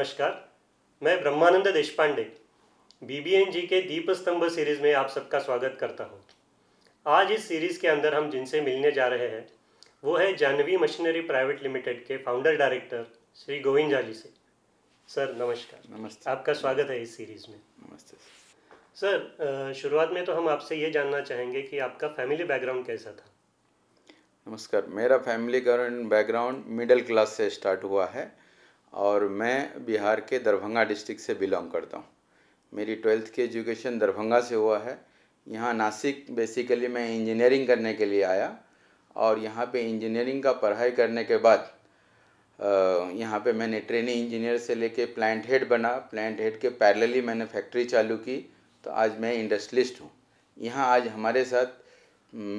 नमस्कार। मैं ब्रह्मानंद देशपांडे बीबीएनजी के दीपस्तंभ सीरीज़ में आप सबका स्वागत करता हूं। आज इस सीरीज़ के अंदर हम जिनसे मिलने जा रहे हैं वो है जानवी मशीनरी प्राइवेट लिमिटेड के फाउंडर डायरेक्टर श्री गोविंद झा जी से। सर नमस्कार। नमस्ते। आपका स्वागत है इस सीरीज़ में। नमस्ते सर, शुरुआत में तो हम आपसे ये जानना चाहेंगे कि आपका फैमिली बैकग्राउंड कैसा था। नमस्कार। मेरा फैमिली बैकग्राउंड मिडिल क्लास से स्टार्ट हुआ है और मैं बिहार के दरभंगा डिस्ट्रिक्ट से बिलोंग करता हूँ। मेरी 12th की एजुकेशन दरभंगा से हुआ है। यहाँ नासिक बेसिकली मैं इंजीनियरिंग करने के लिए आया और यहाँ पे इंजीनियरिंग का पढ़ाई करने के बाद यहाँ पे मैंने ट्रेनिंग इंजीनियर से लेके प्लांट हेड बना। प्लांट हेड के पैरेलली मैंने फैक्ट्री चालू की, तो आज मैं इंडस्ट्रियलिस्ट हूँ। यहाँ आज हमारे साथ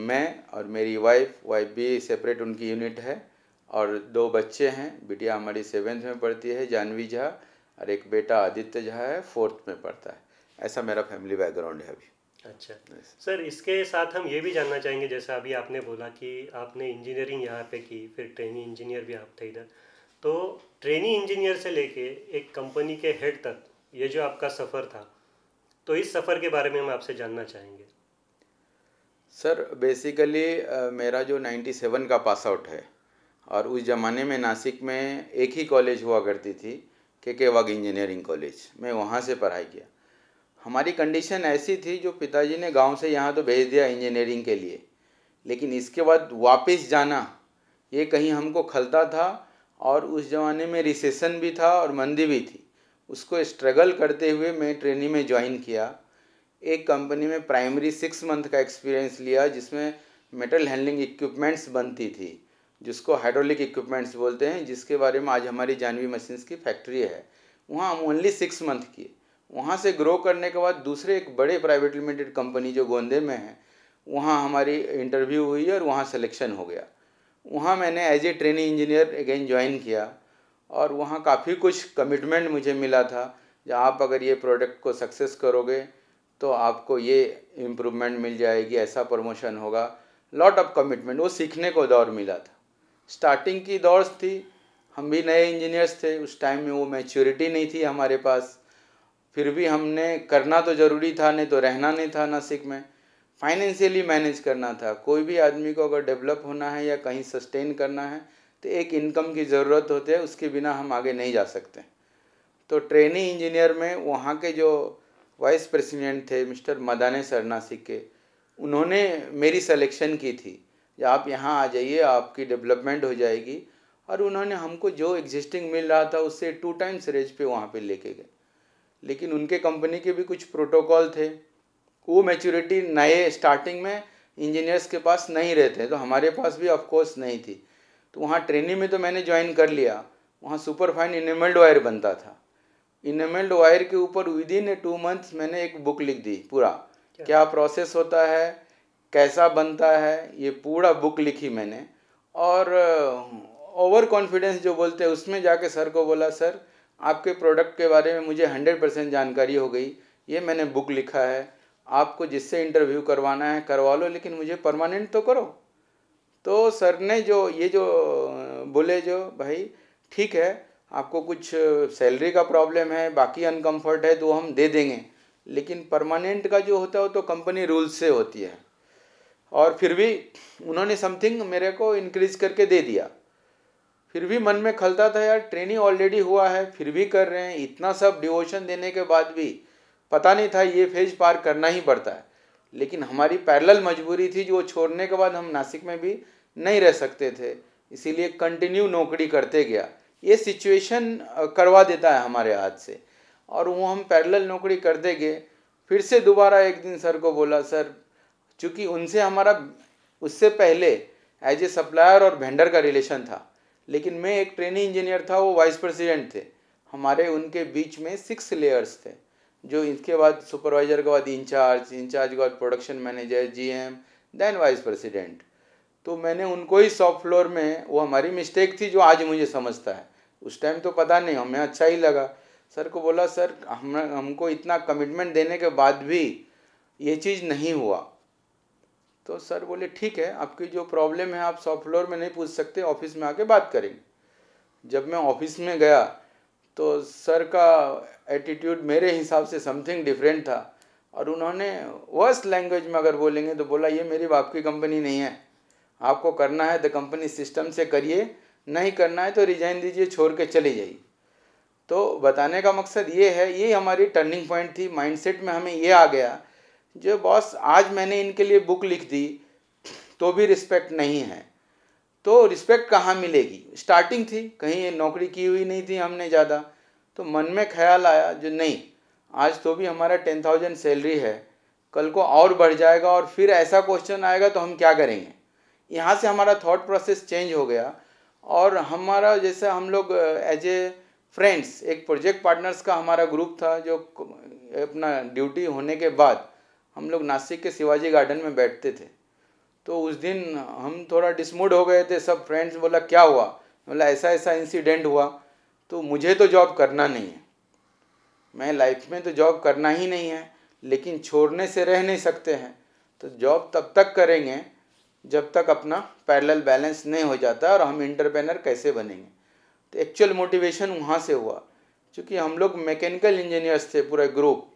मैं और मेरी वाइफ भी सेपरेट उनकी यूनिट है और 2 बच्चे हैं। बिटिया हमारी 7th में पढ़ती है जानवी झा, और एक बेटा आदित्य झा है 4th में पढ़ता है। ऐसा मेरा फैमिली बैकग्राउंड है अभी। अच्छा सर, इसके साथ हम ये भी जानना चाहेंगे, जैसा अभी आपने बोला कि आपने इंजीनियरिंग यहाँ पे की, फिर ट्रेनी इंजीनियर भी आप थे इधर, तो ट्रेनी इंजीनियर से लेके एक कंपनी के हेड तक ये जो आपका सफ़र था, तो इस सफ़र के बारे में हम आपसे जानना चाहेंगे। सर बेसिकली मेरा जो 97 का पास आउट है, और उस ज़माने में नासिक में एक ही कॉलेज हुआ करती थी, के वाघ इंजीनियरिंग कॉलेज। मैं वहाँ से पढ़ाई किया। हमारी कंडीशन ऐसी थी, जो पिताजी ने गांव से यहाँ तो भेज दिया इंजीनियरिंग के लिए, लेकिन इसके बाद वापस जाना ये कहीं हमको खलता था। और उस ज़माने में रिसेशन भी था और मंदी भी थी। उसको स्ट्रगल करते हुए मैं ट्रेनिंग में ज्वाइन किया। एक कंपनी में प्राइमरी 6 मंथ का एक्सपीरियंस लिया, जिसमें मेटल हैंडलिंग इक्विपमेंट्स बनती थी, जिसको हाइड्रोलिक इक्विपमेंट्स बोलते हैं, जिसके बारे में आज हमारी जानवी मशीन्स की फैक्ट्री है। वहाँ हम ओनली 6 मंथ किए। वहाँ से ग्रो करने के बाद दूसरे एक बड़े प्राइवेट लिमिटेड कंपनी जो गोंदे में है, वहाँ हमारी इंटरव्यू हुई और वहाँ सिलेक्शन हो गया। वहाँ मैंने as a training engineer again join किया, और वहाँ काफ़ी कुछ कमिटमेंट मुझे मिला था। जहाँ आप अगर ये प्रोडक्ट को सक्सेस करोगे तो आपको ये इम्प्रूवमेंट मिल जाएगी, ऐसा प्रमोशन होगा। लॉट ऑफ कमिटमेंट, वो सीखने को दौर मिला था। स्टार्टिंग की दौर थी, हम भी नए इंजीनियर्स थे। उस टाइम में वो मैच्योरिटी नहीं थी हमारे पास। फिर भी हमने करना तो ज़रूरी था, नहीं तो रहना नहीं था नासिक में। फाइनेंशियली मैनेज करना था। कोई भी आदमी को अगर डेवलप होना है या कहीं सस्टेन करना है तो एक इनकम की ज़रूरत होती है, उसके बिना हम आगे नहीं जा सकते। तो ट्रेनिंग इंजीनियर में वहाँ के जो वाइस प्रेसिडेंट थे मिस्टर मदाने सर नासिक के, उन्होंने मेरी सिलेक्शन की थी, कि आप यहाँ आ जाइए, आपकी डेवलपमेंट हो जाएगी। और उन्होंने हमको जो एग्जिस्टिंग मिल रहा था उससे 2 टाइम्स रेंज पे वहाँ पे लेके गए। लेकिन उनके कंपनी के भी कुछ प्रोटोकॉल थे, वो मैच्योरिटी नए स्टार्टिंग में इंजीनियर्स के पास नहीं रहते, तो हमारे पास भी ऑफकोर्स नहीं थी। तो वहाँ ट्रेनिंग में तो मैंने ज्वाइन कर लिया। वहाँ सुपर फाइन इनेमल्ड वायर बनता था। इनेमल्ड वायर के ऊपर विदिन 2 मंथ्स मैंने एक बुक लिख दी। पूरा क्या प्रोसेस होता है, कैसा बनता है, ये पूरा बुक लिखी मैंने। और ओवर कॉन्फिडेंस जो बोलते हैं, उसमें जाके सर को बोला, सर आपके प्रोडक्ट के बारे में मुझे 100% जानकारी हो गई, ये मैंने बुक लिखा है, आपको जिससे इंटरव्यू करवाना है करवा लो, लेकिन मुझे परमानेंट तो करो। तो सर ने जो बोले, जो भाई ठीक है, आपको कुछ सैलरी का प्रॉब्लम है, बाकी अनकम्फर्ट है, तो हम दे देंगे, लेकिन परमानेंट का जो होता है वो तो कंपनी रूल्स से होती है। और फिर भी उन्होंने समथिंग मेरे को इंक्रीज करके दे दिया। फिर भी मन में खलता था, यार ट्रेनिंग ऑलरेडी हुआ है, फिर भी कर रहे हैं। इतना सब डिवोशन देने के बाद भी पता नहीं था ये फेज पार करना ही पड़ता है। लेकिन हमारी पैरेलल मजबूरी थी, जो छोड़ने के बाद हम नासिक में भी नहीं रह सकते थे, इसीलिए कंटिन्यू नौकरी करते गया। ये सिचुएशन करवा देता है हमारे हाथ से, और वो हम पैरेलल नौकरी करते गए। फिर से दोबारा एक दिन सर को बोला, सर चूँकि उनसे हमारा उससे पहले एज ए सप्लायर और वेंडर का रिलेशन था, लेकिन मैं एक ट्रेनिंग इंजीनियर था, वो वाइस प्रेसिडेंट थे। हमारे उनके बीच में 6 लेयर्स थे, जो इसके बाद सुपरवाइजर के बाद इंचार्ज के बाद production manager, GM, then vice president. तो मैंने उनको ही शॉप फ्लोर में, वो हमारी मिस्टेक थी जो आज मुझे समझता है, उस टाइम तो पता नहीं, हमें अच्छा ही लगा। सर को बोला, सर हमको इतना कमिटमेंट देने के बाद भी ये चीज़ नहीं हुआ। तो सर बोले, ठीक है, आपकी जो प्रॉब्लम है आप शॉप फ्लोर में नहीं पूछ सकते, ऑफिस में आके बात करेंगे। जब मैं ऑफिस में गया तो सर का एटीट्यूड मेरे हिसाब से समथिंग डिफरेंट था, और उन्होंने वर्स्ट लैंग्वेज में अगर बोलेंगे तो बोला ये मेरी बाप की कंपनी नहीं है, आपको करना है तो कंपनी सिस्टम से करिए, नहीं करना है तो रिजाइन दीजिए, छोड़ के चले जाइए। तो बताने का मकसद ये है, ये हमारी टर्निंग पॉइंट थी। माइंडसेट में हमें ये आ गया जो बॉस आज मैंने इनके लिए बुक लिख दी तो भी रिस्पेक्ट नहीं है, तो रिस्पेक्ट कहाँ मिलेगी। स्टार्टिंग थी, कहीं नौकरी की हुई नहीं थी हमने ज़्यादा, तो मन में ख्याल आया जो नहीं, आज तो भी हमारा 10,000 सैलरी है, कल को और बढ़ जाएगा और फिर ऐसा क्वेश्चन आएगा तो हम क्या करेंगे। यहाँ से हमारा थॉट प्रोसेस चेंज हो गया, और हमारा जैसे हम लोग एज ए फ्रेंड्स, एक प्रोजेक्ट पार्टनर्स का हमारा ग्रुप था, जो अपना ड्यूटी होने के बाद हम लोग नासिक के शिवाजी गार्डन में बैठते थे। तो उस दिन हम थोड़ा डिसमूड हो गए थे, सब फ्रेंड्स। बोला क्या हुआ, बोला ऐसा ऐसा इंसिडेंट हुआ, तो मुझे तो जॉब करना नहीं है, मैं लाइफ में तो जॉब करना ही नहीं है, लेकिन छोड़ने से रह नहीं सकते हैं, तो जॉब तब तक करेंगे जब तक अपना पैरेलल बैलेंस नहीं हो जाता, और हम एंटरप्रेन्योर कैसे बनेंगे। तो एक्चुअल मोटिवेशन वहाँ से हुआ, क्योंकि हम लोग मैकेनिकल इंजीनियर्स थे पूरा ग्रुप,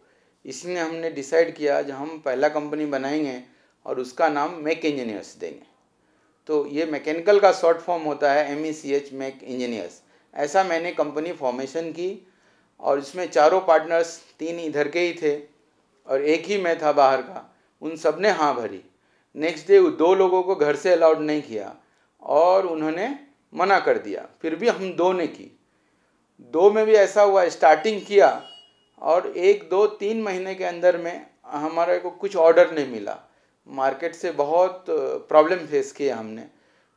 इसलिए हमने डिसाइड किया जो हम पहला कंपनी बनाएंगे और उसका नाम मैक इंजीनियर्स देंगे। तो ये मैकेनिकल का शॉर्ट फॉर्म होता है MECH, मैक इंजीनियर्स। ऐसा मैंने कंपनी फॉर्मेशन की, और इसमें चारों पार्टनर्स, 3 इधर के ही थे और एक ही मैं था बाहर का, उन सब ने हाँ भरी। नेक्स्ट डे 2 लोगों को घर से अलाउड नहीं किया और उन्होंने मना कर दिया, फिर भी हम 2 ने की। 2 में भी ऐसा हुआ, स्टार्टिंग किया और 1, 2, 3 महीने के अंदर में हमारे को कुछ ऑर्डर नहीं मिला। मार्केट से बहुत प्रॉब्लम फेस किए हमने,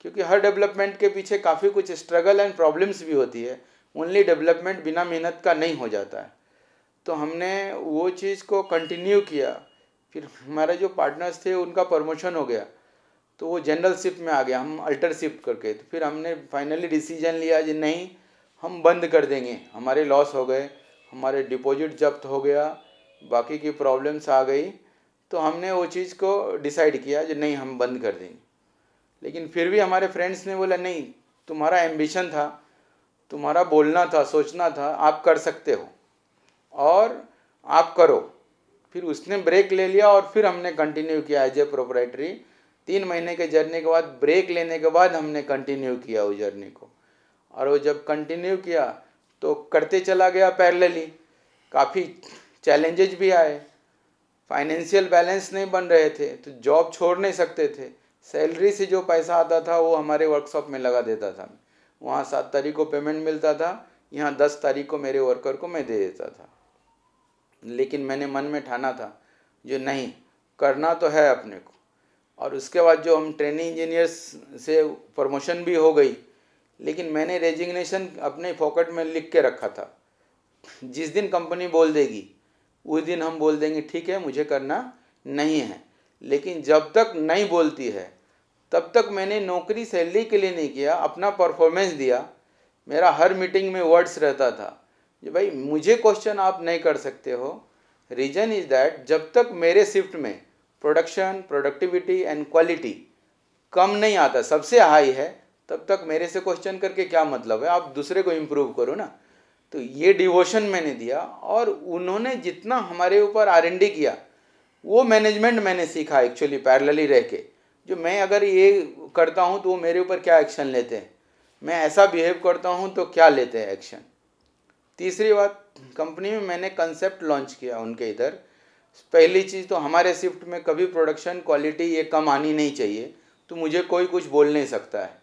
क्योंकि हर डेवलपमेंट के पीछे काफ़ी कुछ स्ट्रगल एंड प्रॉब्लम्स भी होती है। ओनली डेवलपमेंट बिना मेहनत का नहीं हो जाता है। तो हमने वो चीज़ को कंटिन्यू किया। फिर हमारे जो पार्टनर्स थे उनका प्रमोशन हो गया, तो वो जनरल शिफ्ट में आ गया, हम अल्टर शिफ्ट करके। तो फिर हमने फाइनली डिसीजन लिया कि नहीं, हम बंद कर देंगे। हमारे लॉस हो गए, हमारे डिपॉजिट जब्त हो गया, बाकी की प्रॉब्लम्स आ गई, तो हमने वो चीज़ को डिसाइड किया कि नहीं, हम बंद कर देंगे। लेकिन फिर भी हमारे फ्रेंड्स ने बोला नहीं, तुम्हारा एम्बिशन था, तुम्हारा बोलना था, सोचना था, आप कर सकते हो और आप करो। फिर उसने ब्रेक ले लिया और फिर हमने कंटिन्यू किया एज ए प्रोप्राइटरी। 3 महीने के जर्नी के बाद, ब्रेक लेने के बाद हमने कंटिन्यू किया उस जर्नी को। और वो जब कंटिन्यू किया तो करते चला गया पैरेलली। काफ़ी चैलेंजेस भी आए, फाइनेंशियल बैलेंस नहीं बन रहे थे, तो जॉब छोड़ नहीं सकते थे। सैलरी से जो पैसा आता था वो हमारे वर्कशॉप में लगा देता था। वहाँ 7 तारीख को पेमेंट मिलता था, यहाँ 10 तारीख को मेरे वर्कर को मैं दे देता था। लेकिन मैंने मन में ठाना था जो नहीं, करना तो है अपने को। और उसके बाद जो हम ट्रेनिंग इंजीनियर्स से प्रमोशन भी हो गई, लेकिन मैंने रेजिग्नेशन अपने पॉकेट में लिख के रखा था। जिस दिन कंपनी बोल देगी उस दिन हम बोल देंगे ठीक है, मुझे करना नहीं है। लेकिन जब तक नहीं बोलती है तब तक मैंने नौकरी सैलरी के लिए नहीं किया, अपना परफॉर्मेंस दिया। मेरा हर मीटिंग में वर्ड्स रहता था कि भाई मुझे क्वेश्चन आप नहीं कर सकते हो। रीज़न इज़ दैट जब तक मेरे शिफ्ट में प्रोडक्शन, प्रोडक्टिविटी एंड क्वालिटी कम नहीं आता, सबसे हाई है, तब तक मेरे से क्वेश्चन करके क्या मतलब है। आप दूसरे को इम्प्रूव करो ना। तो ये डिवोशन मैंने दिया, और उन्होंने जितना हमारे ऊपर R&D किया वो मैनेजमेंट मैंने सीखा एक्चुअली पैरेलली रह के। जो मैं अगर ये करता हूँ तो वो मेरे ऊपर क्या एक्शन लेते हैं, मैं ऐसा बिहेव करता हूँ तो क्या लेते हैं एक्शन। तीसरी बात, कंपनी में मैंने कंसेप्ट लॉन्च किया उनके इधर। पहली चीज़ तो हमारे शिफ्ट में कभी प्रोडक्शन क्वालिटी ये कम आनी नहीं चाहिए, तो मुझे कोई कुछ बोल नहीं सकता है।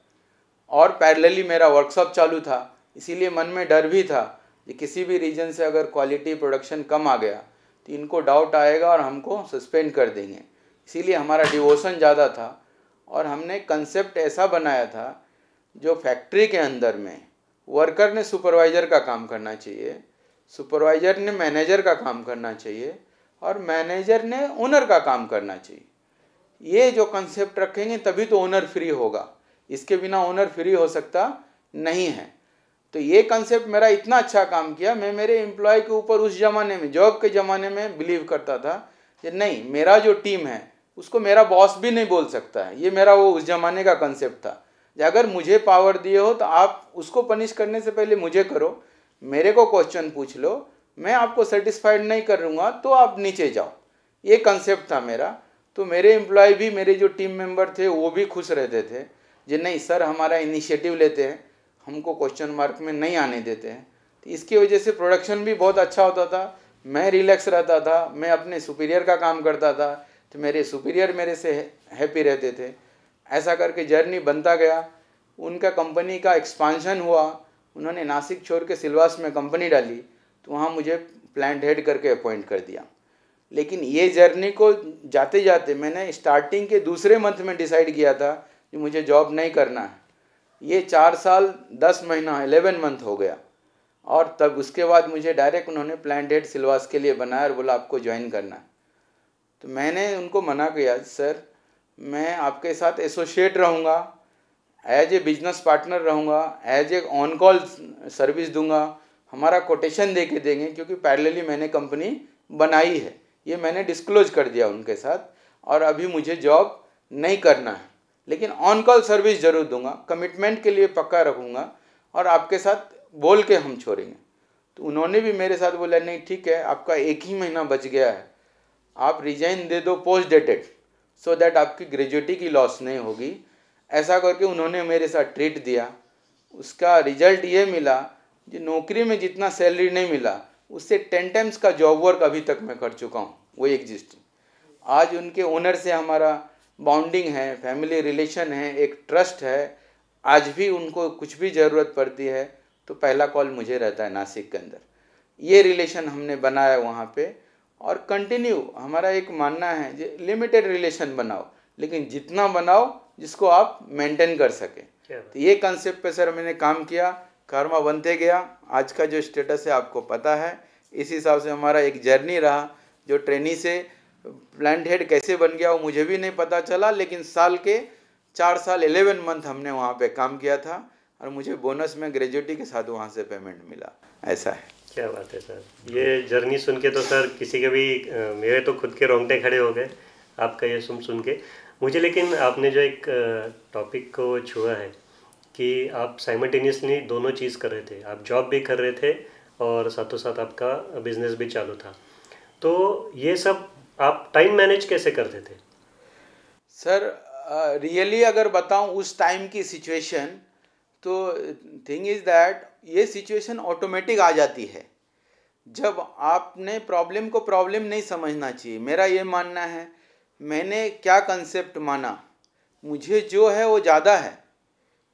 और पैरेलली मेरा वर्कशॉप चालू था, इसीलिए मन में डर भी था कि किसी भी रीजन से अगर क्वालिटी प्रोडक्शन कम आ गया तो इनको डाउट आएगा और हमको सस्पेंड कर देंगे। इसीलिए हमारा डिवोशन ज़्यादा था। और हमने कंसेप्ट ऐसा बनाया था जो फैक्ट्री के अंदर में वर्कर ने सुपरवाइज़र का काम करना चाहिए, सुपरवाइज़र ने मैनेजर का काम करना चाहिए, और मैनेजर ने ओनर का काम करना चाहिए। ये जो कंसेप्ट रखेंगे तभी तो ओनर फ्री होगा, इसके बिना ओनर फ्री हो सकता नहीं है। तो ये कंसेप्ट मेरा इतना अच्छा काम किया। मैं मेरे एम्प्लॉय के ऊपर उस ज़माने में, जॉब के ज़माने में बिलीव करता था कि नहीं, मेरा जो टीम है उसको मेरा बॉस भी नहीं बोल सकता है। ये मेरा वो उस ज़माने का कंसेप्ट था। अगर मुझे पावर दिए हो तो आप उसको पनिश करने से पहले मुझे करो, मेरे को क्वेश्चन पूछ लो, मैं आपको सेटिस्फाइड नहीं करूँगा तो आप नीचे जाओ, ये कंसेप्ट था मेरा। तो मेरे एम्प्लॉय भी, मेरे जो टीम मेंबर थे वो भी खुश रहते थे जी, नहीं सर हमारा इनिशिएटिव लेते हैं, हमको क्वेश्चन मार्क में नहीं आने देते हैं। तो इसकी वजह से प्रोडक्शन भी बहुत अच्छा होता था, मैं रिलैक्स रहता था, मैं अपने सुपीरियर का काम करता था, तो मेरे सुपीरियर मेरे से हैप्पी रहते थे। ऐसा करके जर्नी बनता गया, उनका कंपनी का एक्सपांशन हुआ, उन्होंने नासिक छोड़ के सिलवास में कंपनी डाली, तो वहाँ मुझे प्लांट हेड करके अपॉइंट कर दिया। लेकिन ये जर्नी को जाते जाते मैंने स्टार्टिंग के दूसरे मंथ में डिसाइड किया था कि मुझे जॉब नहीं करना है। ये 4 साल 10 महीना 11 मंथ हो गया, और तब उसके बाद मुझे डायरेक्ट उन्होंने प्लांट हेड सिलवास के लिए बनाया और बोला आपको ज्वाइन करना है। तो मैंने उनको मना किया, सर मैं आपके साथ एसोसिएट रहूँगा, एज ए बिजनेस पार्टनर रहूँगा, as a on call service दूंगा, हमारा कोटेशन दे के देंगे, क्योंकि पैरेलली मैंने कंपनी बनाई है, ये मैंने डिस्क्लोज कर दिया उनके साथ। और अभी मुझे जॉब नहीं करना है, लेकिन ऑन कॉल सर्विस ज़रूर दूंगा, कमिटमेंट के लिए पक्का रखूँगा, और आपके साथ बोल के हम छोड़ेंगे। तो उन्होंने भी मेरे साथ बोला नहीं ठीक है, आपका 1 ही महीना बच गया है, आप रिजाइन दे दो पोस्ट डेटेड, सो दैट आपकी ग्रेजुएटी की लॉस नहीं होगी। ऐसा करके उन्होंने मेरे साथ ट्रीट दिया। उसका रिजल्ट ये मिला, जो नौकरी में जितना सैलरी नहीं मिला उससे 10 टाइम्स का जॉब वर्क अभी तक मैं कर चुका हूँ, वो एग्जिस्टिंग। आज उनके ओनर से हमारा बॉन्डिंग है, फैमिली रिलेशन है, एक ट्रस्ट है। आज भी उनको कुछ भी ज़रूरत पड़ती है तो पहला कॉल मुझे रहता है नासिक के अंदर। ये रिलेशन हमने बनाया वहाँ पे, और कंटिन्यू हमारा एक मानना है जो लिमिटेड रिलेशन बनाओ, लेकिन जितना बनाओ जिसको आप मेंटेन कर सकें। तो ये कंसेप्ट पे सर मैंने काम किया, कर्मा बनते गया। आज का जो स्टेटस है आपको पता है, इस हिसाब से हमारा एक जर्नी रहा। जो ट्रेनी से प्लांट हेड कैसे बन गया वो मुझे भी नहीं पता चला, लेकिन साल के 4 साल 11 मंथ हमने वहाँ पे काम किया था, और मुझे बोनस में ग्रेजुएटी के साथ वहाँ से पेमेंट मिला। ऐसा है। क्या बात है सर, ये जर्नी सुन के तो सर किसी के भी मेरे तो खुद के रोंगटे खड़े हो गए आपका ये सुन के मुझे। लेकिन आपने जो एक टॉपिक को छुआ है कि आप साइमल्टेनियसली दोनों चीज़ कर रहे थे, आप जॉब भी कर रहे थे और साथों साथ आपका बिजनेस भी चालू था, तो ये सब आप टाइम मैनेज कैसे करते थे? सर रियली अगर बताऊं उस टाइम की सिचुएशन, तो थिंग इज़ दैट ये सिचुएशन ऑटोमेटिक आ जाती है जब आपने प्रॉब्लम को प्रॉब्लम नहीं समझना चाहिए। मेरा ये मानना है, मैंने क्या कंसेप्ट माना, मुझे जो है वो ज़्यादा है।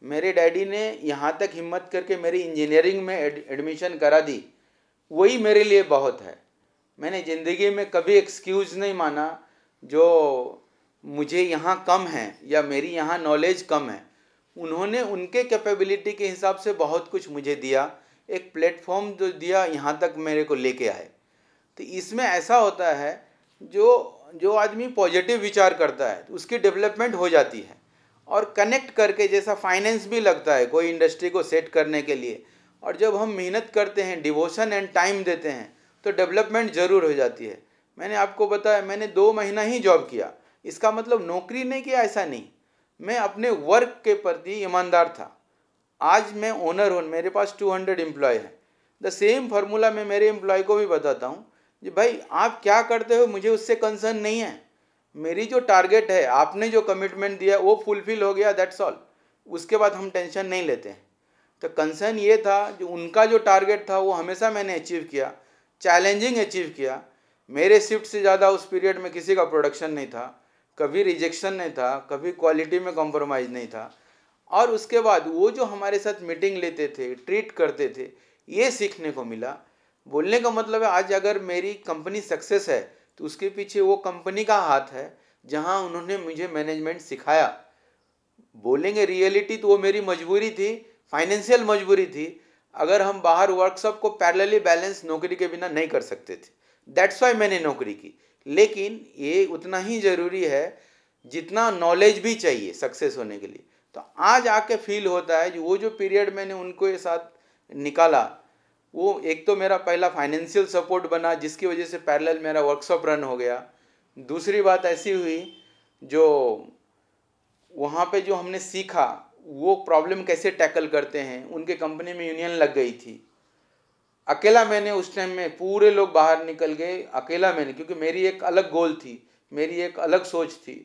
मेरे डैडी ने यहाँ तक हिम्मत करके मेरी इंजीनियरिंग में एडमिशन करा दी, वही मेरे लिए बहुत है। मैंने ज़िंदगी में कभी एक्सक्यूज़ नहीं माना जो मुझे यहाँ कम है या मेरी यहाँ नॉलेज कम है। उन्होंने उनके कैपेबिलिटी के हिसाब से बहुत कुछ मुझे दिया, एक प्लेटफॉर्म जो दिया, यहाँ तक मेरे को लेके आए। तो इसमें ऐसा होता है, जो आदमी पॉजिटिव विचार करता है तो उसकी डेवलपमेंट हो जाती है, और कनेक्ट करके जैसा फाइनेंस भी लगता है कोई इंडस्ट्री को सेट करने के लिए, और जब हम मेहनत करते हैं, डिवोशन एंड टाइम देते हैं, तो डेवलपमेंट ज़रूर हो जाती है। मैंने आपको बताया, मैंने 2 महीना ही जॉब किया, इसका मतलब नौकरी नहीं किया ऐसा नहीं, मैं अपने वर्क के प्रति ईमानदार था। आज मैं ओनर हूँ, मेरे पास 200 एम्प्लॉय है। द सेम फार्मूला मैं मेरे एम्प्लॉय को भी बताता हूँ कि भाई आप क्या करते हो मुझे उससे कंसर्न नहीं है, मेरी जो टारगेट है, आपने जो कमिटमेंट दिया वो फुलफिल हो गया, दैट्स ऑल। उसके बाद हम टेंशन नहीं लेते हैं। तो कंसर्न ये था, जो उनका जो टारगेट था वो हमेशा मैंने अचीव किया, चैलेंजिंग अचीव किया। मेरे शिफ्ट से ज़्यादा उस पीरियड में किसी का प्रोडक्शन नहीं था, कभी रिजेक्शन नहीं था, कभी क्वालिटी में कॉम्प्रोमाइज़ नहीं था। और उसके बाद वो जो हमारे साथ मीटिंग लेते थे, ट्रीट करते थे, ये सीखने को मिला। बोलने का मतलब है, आज अगर मेरी कंपनी सक्सेस है तो उसके पीछे वो कंपनी का हाथ है, जहां उन्होंने मुझे मैनेजमेंट सिखाया। बोलेंगे रियलिटी तो वो मेरी मजबूरी थी, फाइनेंशियल मजबूरी थी। अगर हम बाहर वर्कशॉप को पैरेलली बैलेंस नौकरी के बिना नहीं कर सकते थे, दैट्स वाई मैंने नौकरी की। लेकिन ये उतना ही ज़रूरी है जितना नॉलेज भी चाहिए सक्सेस होने के लिए। तो आज आके फील होता है, वो जो पीरियड मैंने उनको साथ निकाला, वो एक तो मेरा पहला फाइनेंशियल सपोर्ट बना, जिसकी वजह से पैरेलल मेरा वर्कशॉप रन हो गया। दूसरी बात ऐसी हुई, जो वहाँ पे जो हमने सीखा, वो प्रॉब्लम कैसे टैकल करते हैं, उनके कंपनी में यूनियन लग गई थी, अकेला मैंने उस टाइम में, पूरे लोग बाहर निकल गए, अकेला मैंने, क्योंकि मेरी एक अलग गोल थी, मेरी एक अलग सोच थी।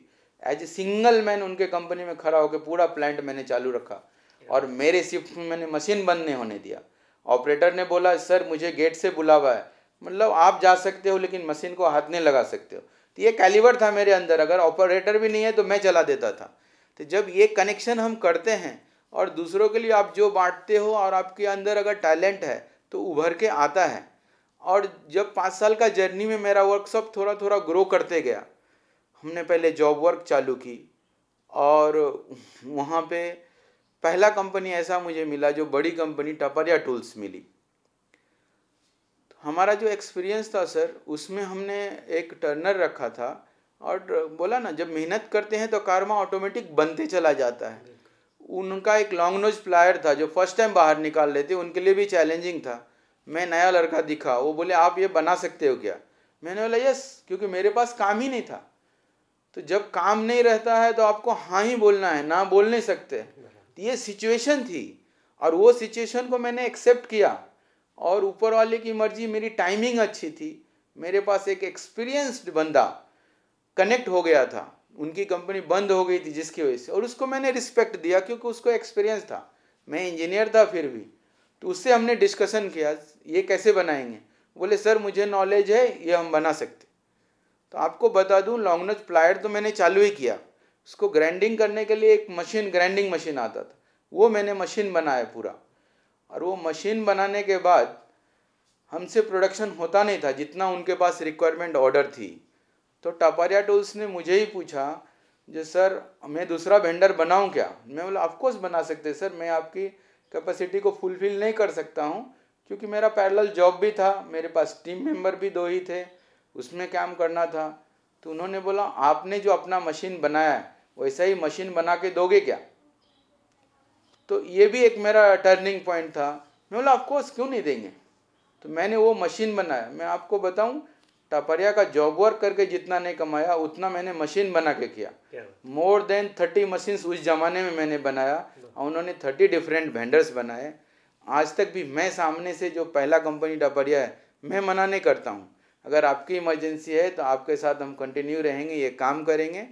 एज ए सिंगल मैन उनके कंपनी में खड़ा होकर पूरा प्लांट मैंने चालू रखा, और मेरे शिफ्ट में मैंने मशीन बंद नहीं होने दिया। ऑपरेटर ने बोला सर मुझे गेट से बुलावा है, मतलब आप जा सकते हो लेकिन मशीन को हाथ नहीं लगा सकते हो। तो ये कैलिबर था मेरे अंदर, अगर ऑपरेटर भी नहीं है तो मैं चला देता था। तो जब ये कनेक्शन हम करते हैं और दूसरों के लिए आप जो बांटते हो और आपके अंदर अगर टैलेंट है तो उभर के आता है। और जब 5 साल का जर्नी में मेरा वर्कशॉप थोड़ा थोड़ा ग्रो करते गया, हमने पहले जॉब वर्क चालू की, और वहाँ पे पहला कंपनी ऐसा मुझे मिला जो बड़ी कंपनी टपरिया टूल्स मिली। हमारा जो एक्सपीरियंस था सर, उसमें हमने एक टर्नर रखा था, और बोला ना जब मेहनत करते हैं तो कारमा ऑटोमेटिक बनते चला जाता है। उनका एक लॉन्ग नोज प्लायर था जो फर्स्ट टाइम बाहर निकाल लेते, उनके लिए भी चैलेंजिंग था। मैं नया लड़का दिखा, वो बोले आप ये बना सकते हो क्या? मैंने बोला यस, क्योंकि मेरे पास काम ही नहीं था। तो जब काम नहीं रहता है तो आपको हाँ ही बोलना है, ना बोल नहीं सकते। ये सिचुएशन थी, और वो सिचुएशन को मैंने एक्सेप्ट किया, और ऊपर वाले की मर्जी, मेरी टाइमिंग अच्छी थी, मेरे पास एक एक्सपीरियंस्ड बंदा कनेक्ट हो गया था, उनकी कंपनी बंद हो गई थी जिसकी वजह से, और उसको मैंने रिस्पेक्ट दिया क्योंकि उसको एक्सपीरियंस था। मैं इंजीनियर था फिर भी, तो उससे हमने डिस्कशन किया ये कैसे बनाएंगे। बोले सर मुझे नॉलेज है, ये हम बना सकते। तो आपको बता दूं, लॉन्ग नोज प्लायर तो मैंने चालू ही किया, उसको ग्राइंडिंग करने के लिए एक मशीन, ग्राइंडिंग मशीन आता था, वो मैंने मशीन बनाया पूरा। और वो मशीन बनाने के बाद हमसे प्रोडक्शन होता नहीं था जितना उनके पास रिक्वायरमेंट ऑर्डर थी। तो टपरिया टूल्स ने मुझे ही पूछा जो सर मैं दूसरा वेंडर बनाऊं क्या? मैं बोला ऑफकोर्स बना सकते सर, मैं आपकी कैपेसिटी को फुलफिल नहीं कर सकता हूं, क्योंकि मेरा पैरेलल जॉब भी था, मेरे पास टीम मेंबर भी 2 ही थे, उसमें काम करना था। तो उन्होंने बोला आपने जो अपना मशीन बनाया है वैसा ही मशीन बना के दोगे क्या? तो ये भी एक मेरा टर्निंग पॉइंट था। मैं बोला ऑफकोर्स क्यों नहीं देंगे। तो मैंने वो मशीन बनाया। मैं आपको बताऊं, टपरिया का जॉब वर्क करके जितना नहीं कमाया उतना मैंने मशीन बना के किया। मोर देन 30 मशीन्स उस ज़माने में मैंने बनाया, और उन्होंने 30 डिफरेंट वेंडर्स बनाए। आज तक भी मैं सामने से जो पहला कंपनी टपरिया है मैं मना नहीं करता हूँ। अगर आपकी इमरजेंसी है तो आपके साथ हम कंटिन्यू रहेंगे, ये काम करेंगे।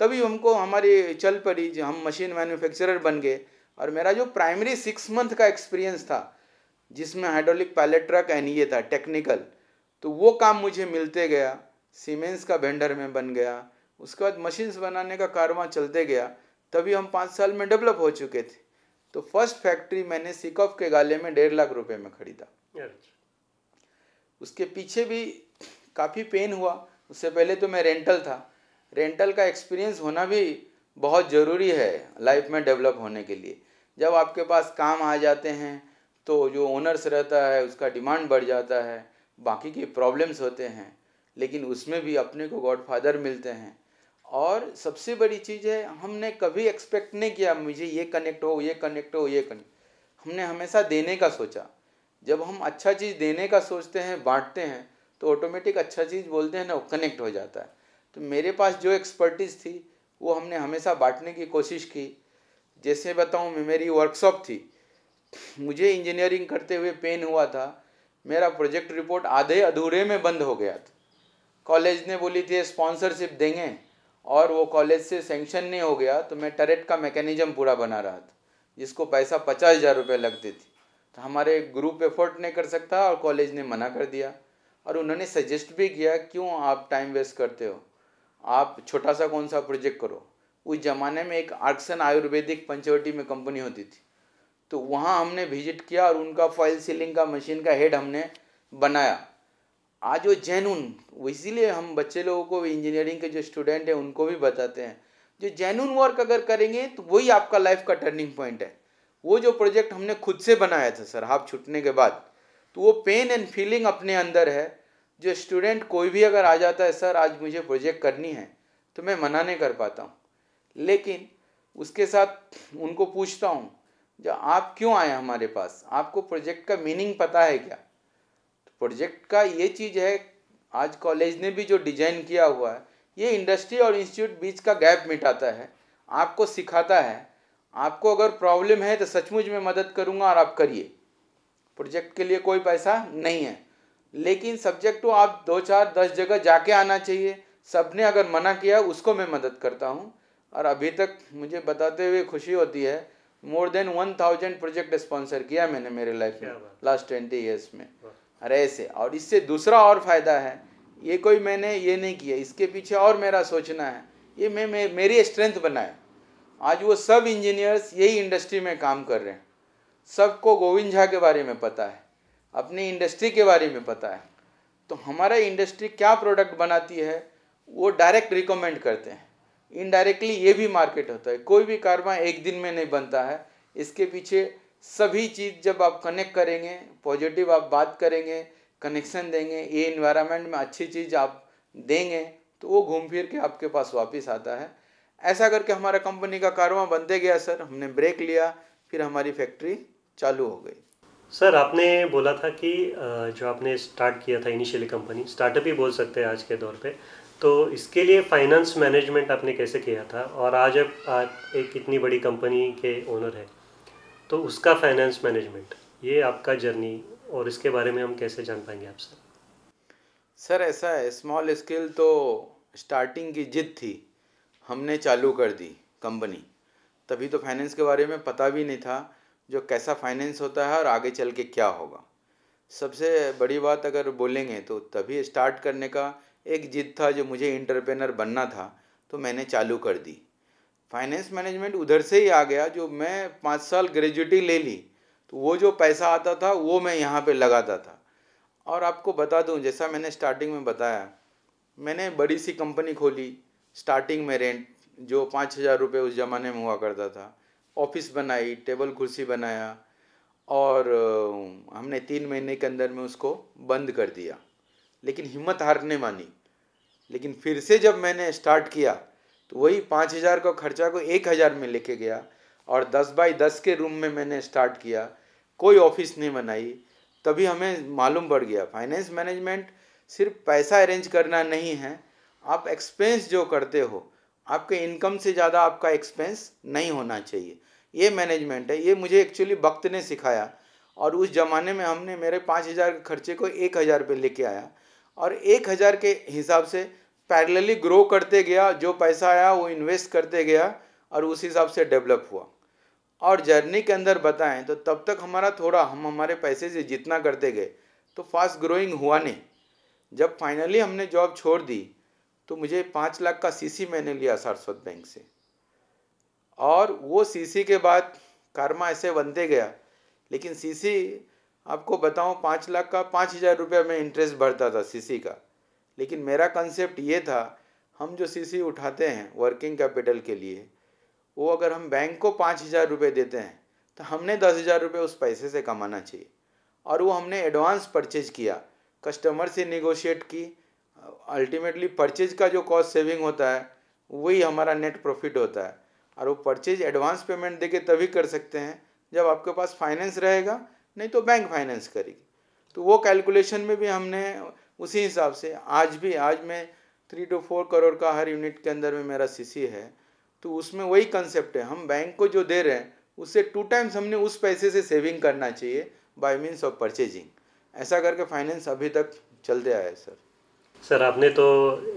तभी हमको हमारी चल पड़ी, जो हम मशीन मैन्युफैक्चरर बन गए। और मेरा जो प्राइमरी 6 मंथ का एक्सपीरियंस था जिसमें हाइड्रोलिक पैलेट ट्रक एंड ये था टेक्निकल, तो वो काम मुझे मिलते गया। सीमेंस का वेंडर में बन गया, उसके बाद मशीन्स बनाने का कारवां चलते गया। तभी हम 5 साल में डेवलप हो चुके थे। तो फर्स्ट फैक्ट्री मैंने सिकॉफ के गाले में 1.5 लाख रुपए में खरीदा। उसके पीछे भी काफ़ी पेन हुआ। उससे पहले तो मैं रेंटल था। रेंटल का एक्सपीरियंस होना भी बहुत ज़रूरी है लाइफ में डेवलप होने के लिए। जब आपके पास काम आ जाते हैं तो जो ओनर्स रहता है उसका डिमांड बढ़ जाता है, बाकी की प्रॉब्लम्स होते हैं, लेकिन उसमें भी अपने को गॉडफादर मिलते हैं। और सबसे बड़ी चीज़ है, हमने कभी एक्सपेक्ट नहीं किया मुझे ये कनेक्ट हो, ये कनेक्ट हो, ये कनेक्ट। हमने हमेशा देने का सोचा। जब हम अच्छा चीज़ देने का सोचते हैं, बांटते हैं, तो ऑटोमेटिक अच्छा चीज़ बोलते हैं ना, वो कनेक्ट हो जाता है। तो मेरे पास जो एक्सपर्टीज़ थी वो हमने हमेशा बांटने की कोशिश की। जैसे बताऊँ, मेरी वर्कशॉप थी, मुझे इंजीनियरिंग करते हुए पेन हुआ था। मेरा प्रोजेक्ट रिपोर्ट आधे अधूरे में बंद हो गया था। कॉलेज ने बोली थी स्पॉन्सरशिप देंगे, और वो कॉलेज से सेंक्शन नहीं हो गया। तो मैं टरेट का मैकेनिज्म पूरा बना रहा था जिसको पैसा 50,000 रुपये लगते थे। तो हमारे ग्रुप एफर्ट नहीं कर सकता और कॉलेज ने मना कर दिया। और उन्होंने सजेस्ट भी किया क्यों आप टाइम वेस्ट करते हो, आप छोटा सा कौन सा प्रोजेक्ट करो। उस ज़माने में एक आर्क्सन आयुर्वेदिक पंचवटी में कंपनी होती थी, तो वहाँ हमने विजिट किया और उनका फॉइल सीलिंग का मशीन का हेड हमने बनाया। आज वो जेन्युइन, इसीलिए हम बच्चे लोगों को, इंजीनियरिंग के जो स्टूडेंट हैं उनको भी बताते हैं, जो जेन्युइन वर्क अगर करेंगे तो वही आपका लाइफ का टर्निंग पॉइंट है। वो जो प्रोजेक्ट हमने खुद से बनाया था सर, हाफ छूटने के बाद, तो वो पेन एंड फीलिंग अपने अंदर है। जो स्टूडेंट कोई भी अगर आ जाता है सर आज मुझे प्रोजेक्ट करनी है, तो मैं मना नहीं कर पाता हूँ, लेकिन उसके साथ उनको पूछता हूँ जो आप क्यों आए हमारे पास, आपको प्रोजेक्ट का मीनिंग पता है क्या? तो प्रोजेक्ट का ये चीज़ है, आज कॉलेज ने भी जो डिजाइन किया हुआ है ये इंडस्ट्री और इंस्टीट्यूट बीच का गैप मिटाता है, आपको सिखाता है। आपको अगर प्रॉब्लम है तो सचमुच में मदद करूँगा और आप करिए। प्रोजेक्ट के लिए कोई पैसा नहीं है, लेकिन सब्जेक्ट टू आप 2-4-10 जगह जाके आना चाहिए। सबने अगर मना किया उसको मैं मदद करता हूँ। और अभी तक मुझे बताते हुए खुशी होती है, मोर देन 1000 प्रोजेक्ट स्पॉन्सर किया मैंने मेरे लाइफ में लास्ट 20 ईयर्स में। अरे ऐसे, और इससे दूसरा और फ़ायदा है, ये कोई मैंने ये नहीं किया, इसके पीछे और मेरा सोचना है, ये मेरी स्ट्रेंथ बना है। आज वो सब इंजीनियर्स यही इंडस्ट्री में काम कर रहे हैं, सबको गोविंद झा के बारे में पता है, अपनी इंडस्ट्री के बारे में पता है। तो हमारा इंडस्ट्री क्या प्रोडक्ट बनाती है वो डायरेक्ट रिकमेंड करते हैं, इनडायरेक्टली ये भी मार्केट होता है। कोई भी कारवा एक दिन में नहीं बनता है, इसके पीछे सभी चीज़ जब आप कनेक्ट करेंगे, पॉजिटिव आप बात करेंगे, कनेक्शन देंगे, ये इन्वायरमेंट में अच्छी चीज़ आप देंगे, तो वो घूम फिर के आपके पास वापस आता है। ऐसा करके हमारा कंपनी का कारवां बनते गया सर। हमने ब्रेक लिया, फिर हमारी फैक्ट्री चालू हो गई। सर आपने बोला था कि जो आपने स्टार्ट किया था इनिशियली कंपनी, स्टार्टअप ही बोल सकते हैं आज के दौर पे, तो इसके लिए फाइनेंस मैनेजमेंट आपने कैसे किया था, और आज आप एक इतनी बड़ी कंपनी के ओनर हैं, तो उसका फाइनेंस मैनेजमेंट, ये आपका जर्नी, और इसके बारे में हम कैसे जान पाएंगे आपसे? सर ऐसा है, स्मॉल स्केल तो स्टार्टिंग की जिद थी, हमने चालू कर दी कंपनी। तभी तो फाइनेंस के बारे में पता भी नहीं था, जो कैसा फाइनेंस होता है और आगे चल के क्या होगा। सबसे बड़ी बात अगर बोलेंगे तो तभी स्टार्ट करने का एक जिद था, जो मुझे एंटरप्रेनर बनना था, तो मैंने चालू कर दी। फाइनेंस मैनेजमेंट उधर से ही आ गया, जो मैं 5 साल ग्रेजुएटी ले ली, तो वो जो पैसा आता था वो मैं यहाँ पे लगाता था। और आपको बता दूं, जैसा मैंने स्टार्टिंग में बताया, मैंने बड़ी सी कंपनी खोली। स्टार्टिंग में रेंट जो 5,000 रुपये उस ज़माने में हुआ करता था, ऑफिस बनाई, टेबल कुर्सी बनाया, और हमने 3 महीने के अंदर में उसको बंद कर दिया। लेकिन हिम्मत हारने मानी। लेकिन फिर से जब मैंने स्टार्ट किया तो वही 5,000 का खर्चा को 1,000 में लेके गया, और 10 बाई 10 के रूम में मैंने स्टार्ट किया, कोई ऑफिस नहीं बनाई। तभी हमें मालूम पड़ गया फाइनेंस मैनेजमेंट सिर्फ पैसा अरेंज करना नहीं है, आप एक्सपेंस जो करते हो, आपके इनकम से ज़्यादा आपका एक्सपेंस नहीं होना चाहिए, ये मैनेजमेंट है। ये मुझे एक्चुअली वक्त ने सिखाया, और उस ज़माने में हमने मेरे 5,000 के खर्चे को 1,000 पे लेके आया, और 1,000 के हिसाब से पैरेलली ग्रो करते गया। जो पैसा आया वो इन्वेस्ट करते गया, और उस हिसाब से डेवलप हुआ। और जर्नी के अंदर बताएं तो तब तक हमारा थोड़ा, हम हमारे पैसे से जितना करते गए तो फास्ट ग्रोइंग हुआ नहीं। जब फाइनली हमने जॉब छोड़ दी तो मुझे 5 लाख का सीसी मैंने लिया सारस्वत बैंक से, और वो सीसी के बाद कारमा ऐसे बनते गया। लेकिन सीसी आपको बताऊं, 5 लाख का 5,000 रुपया में इंटरेस्ट भरता था सीसी का। लेकिन मेरा कंसेप्ट ये था, हम जो सीसी उठाते हैं वर्किंग कैपिटल के लिए, वो अगर हम बैंक को 5,000 रुपये देते हैं तो हमने 10,000 रुपये उस पैसे से कमाना चाहिए। और वो हमने एडवांस परचेज किया, कस्टमर से निगोशिएट की। अल्टीमेटली परचेज का जो कॉस्ट सेविंग होता है वही हमारा नेट प्रॉफिट होता है। और वो परचेज एडवांस पेमेंट देके तभी कर सकते हैं जब आपके पास फाइनेंस रहेगा, नहीं तो बैंक फाइनेंस करेगी। तो वो कैलकुलेशन में भी हमने उसी हिसाब से, आज मैं 3 to 4 करोड़ का हर यूनिट के अंदर में मेरा सीसी है। तो उसमें वही कंसेप्ट है, हम बैंक को जो दे रहे हैं उससे 2 टाइम्स हमने उस पैसे से सेविंग करना चाहिए बाय मीन्स ऑफ परचेजिंग। ऐसा करके फाइनेंस अभी तक चलते आया है सर। सर आपने तो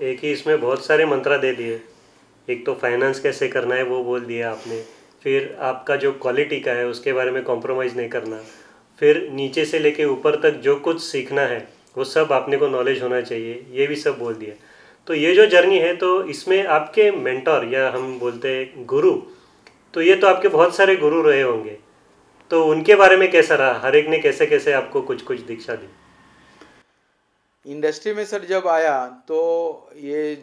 एक ही इसमें बहुत सारे मंत्र दे दिए। एक तो फाइनेंस कैसे करना है वो बोल दिया आपने, फिर आपका जो क्वालिटी का है उसके बारे में कॉम्प्रोमाइज़ नहीं करना, फिर नीचे से लेके ऊपर तक जो कुछ सीखना है वो सब आपने को नॉलेज होना चाहिए, ये भी सब बोल दिया। तो ये जो जर्नी है, तो इसमें आपके मेंटोर, या हम बोलते हैं गुरु, तो ये तो आपके बहुत सारे गुरु रहे होंगे, तो उनके बारे में कैसा रहा? हर एक ने कैसे कैसे आपको कुछ कुछ दीक्षा दी? इंडस्ट्री में सर जब आया तो ये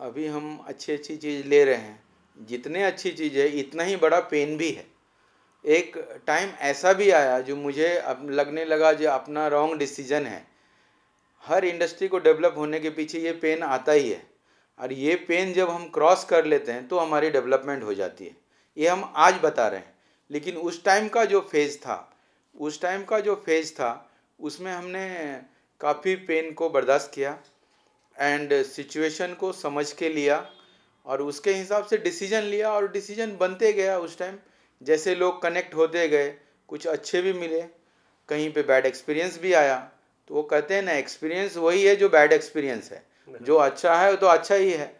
अभी हम अच्छी अच्छी चीज़ ले रहे हैं, जितने अच्छी चीज़ है इतना ही बड़ा पेन भी है। एक टाइम ऐसा भी आया जो मुझे अब लगने लगा जो अपना रॉन्ग डिसीजन है। हर इंडस्ट्री को डेवलप होने के पीछे ये पेन आता ही है, और ये पेन जब हम क्रॉस कर लेते हैं तो हमारी डेवलपमेंट हो जाती है। ये हम आज बता रहे हैं, लेकिन उस टाइम का जो फेज़ था उसमें हमने काफ़ी पेन को बर्दाश्त किया, एंड सिचुएशन को समझ के लिया, और उसके हिसाब से डिसीजन लिया, और डिसीजन बनते गया। उस टाइम जैसे लोग कनेक्ट होते गए, कुछ अच्छे भी मिले, कहीं पे बैड एक्सपीरियंस भी आया। तो वो कहते हैं ना, एक्सपीरियंस वही है जो बैड एक्सपीरियंस है, जो अच्छा है तो अच्छा ही है।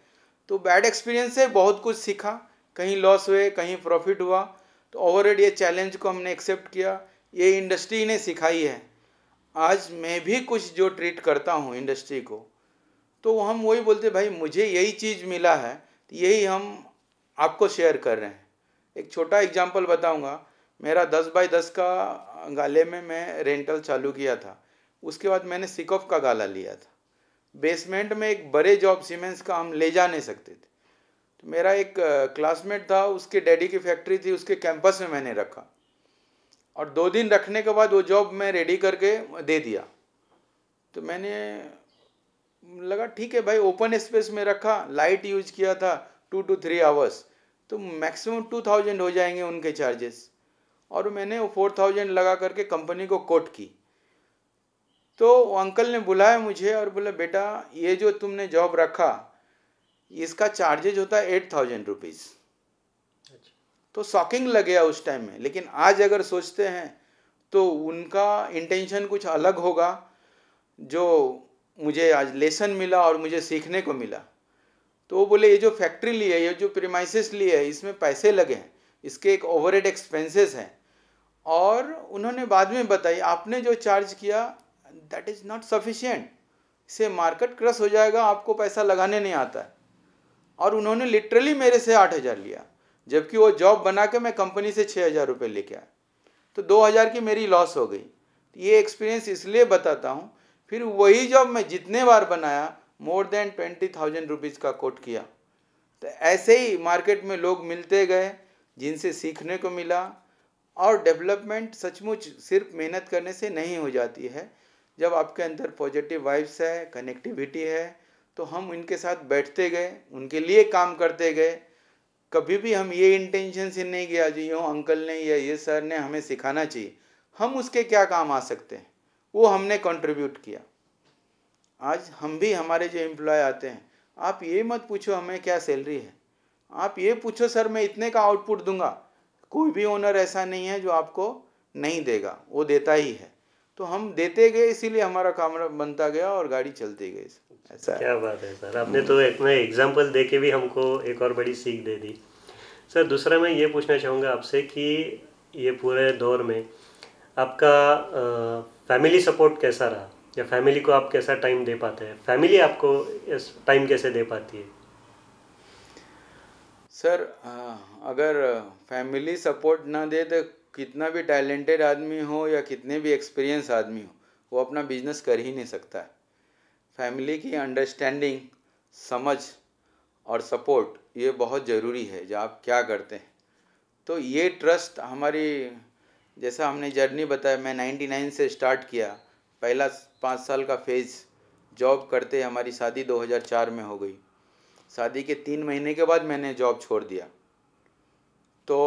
तो बैड एक्सपीरियंस से बहुत कुछ सीखा, कहीं लॉस हुए कहीं प्रॉफिट हुआ। तो ओवरऑल ये चैलेंज को हमने एक्सेप्ट किया, ये इंडस्ट्री ने सिखाई है। आज मैं भी कुछ जो ट्रीट करता हूँ इंडस्ट्री को, तो हम वही बोलते भाई मुझे यही चीज़ मिला है, तो यही हम आपको शेयर कर रहे हैं। एक छोटा एग्जांपल बताऊंगा। मेरा 10x10 का गाले में मैं रेंटल चालू किया था। उसके बाद मैंने सिकॉफ का गाला लिया था। बेसमेंट में एक बड़े जॉब सीमेंस का हम ले जा नहीं सकते थे। तो मेरा एक क्लासमेट था, उसके डैडी की फैक्ट्री थी, उसके कैंपस में मैंने रखा। और 2 दिन रखने के बाद वो जॉब मैं रेडी करके दे दिया। तो मैंने लगा ठीक है भाई, ओपन स्पेस में रखा, लाइट यूज किया था 2 to 3 आवर्स, तो मैक्सिमम 2000 हो जाएंगे उनके चार्जेस। और मैंने वो 4000 लगा करके कंपनी को कोट की। तो अंकल ने बुलाया मुझे और बोला बेटा ये जो तुमने जॉब रखा इसका चार्जेज होता है 8000 रुपीज़। तो शॉकिंग लग गया उस टाइम में। लेकिन आज अगर सोचते हैं तो उनका इंटेंशन कुछ अलग होगा। जो मुझे आज लेसन मिला और मुझे सीखने को मिला, तो वो बोले ये जो फैक्ट्री ली है, ये जो प्रीमाइसेस ली है, इसमें पैसे लगे हैं, इसके एक ओवरहेड एक्सपेंसेस हैं। और उन्होंने बाद में बताई आपने जो चार्ज किया दैट इज़ नॉट सफिशिएंट, इससे मार्केट क्रश हो जाएगा, आपको पैसा लगाने नहीं आता है। और उन्होंने लिटरली मेरे से 8000 लिया, जबकि वो जॉब बना के मैं कंपनी से 6000 रुपये लेके आया। तो 2000 की मेरी लॉस हो गई। ये एक्सपीरियंस इसलिए बताता हूँ। फिर वही जॉब मैं जितने बार बनाया मोर देन 20,000 रुपीज़ का कोट किया। तो ऐसे ही मार्केट में लोग मिलते गए जिनसे सीखने को मिला। और डेवलपमेंट सचमुच सिर्फ मेहनत करने से नहीं हो जाती है। जब आपके अंदर पॉजिटिव वाइब्स है, कनेक्टिविटी है, तो हम उनके साथ बैठते गए, उनके लिए काम करते गए। कभी भी हम ये इंटेंशन से नहीं गया जी यूँ अंकल ने या ये सर ने हमें सिखाना चाहिए, हम उसके क्या काम आ सकते हैं, वो हमने कंट्रीब्यूट किया। आज हम भी, हमारे जो एम्प्लॉय आते हैं, आप ये मत पूछो हमें क्या सैलरी है, आप ये पूछो सर मैं इतने का आउटपुट दूंगा। कोई भी ओनर ऐसा नहीं है जो आपको नहीं देगा, वो देता ही है। तो हम देते गए, इसीलिए हमारा काम बनता गया और गाड़ी चलती गई। ऐसा क्या बात है सर, आपने तो एक में एग्जाम्पल दे के भी हमको एक और बड़ी सीख दे दी। सर दूसरा मैं ये पूछना चाहूँगा आपसे कि ये पूरे दौर में आपका फैमिली सपोर्ट कैसा रहा, या फैमिली को आप कैसा टाइम दे पाते हैं, फैमिली आपको इस टाइम कैसे दे पाती है? सर अगर फैमिली सपोर्ट ना दे तो कितना भी टैलेंटेड आदमी हो या कितने भी एक्सपीरियंस आदमी हो, वो अपना बिजनेस कर ही नहीं सकता है। फैमिली की अंडरस्टैंडिंग, समझ और सपोर्ट ये बहुत ज़रूरी है जो आप क्या करते हैं। तो ये ट्रस्ट हमारी, जैसा हमने जर्नी बताया, मैं 99 से स्टार्ट किया। पहला 5 साल का फेज़ जॉब करते हमारी शादी 2004 में हो गई। शादी के 3 महीने के बाद मैंने जॉब छोड़ दिया। तो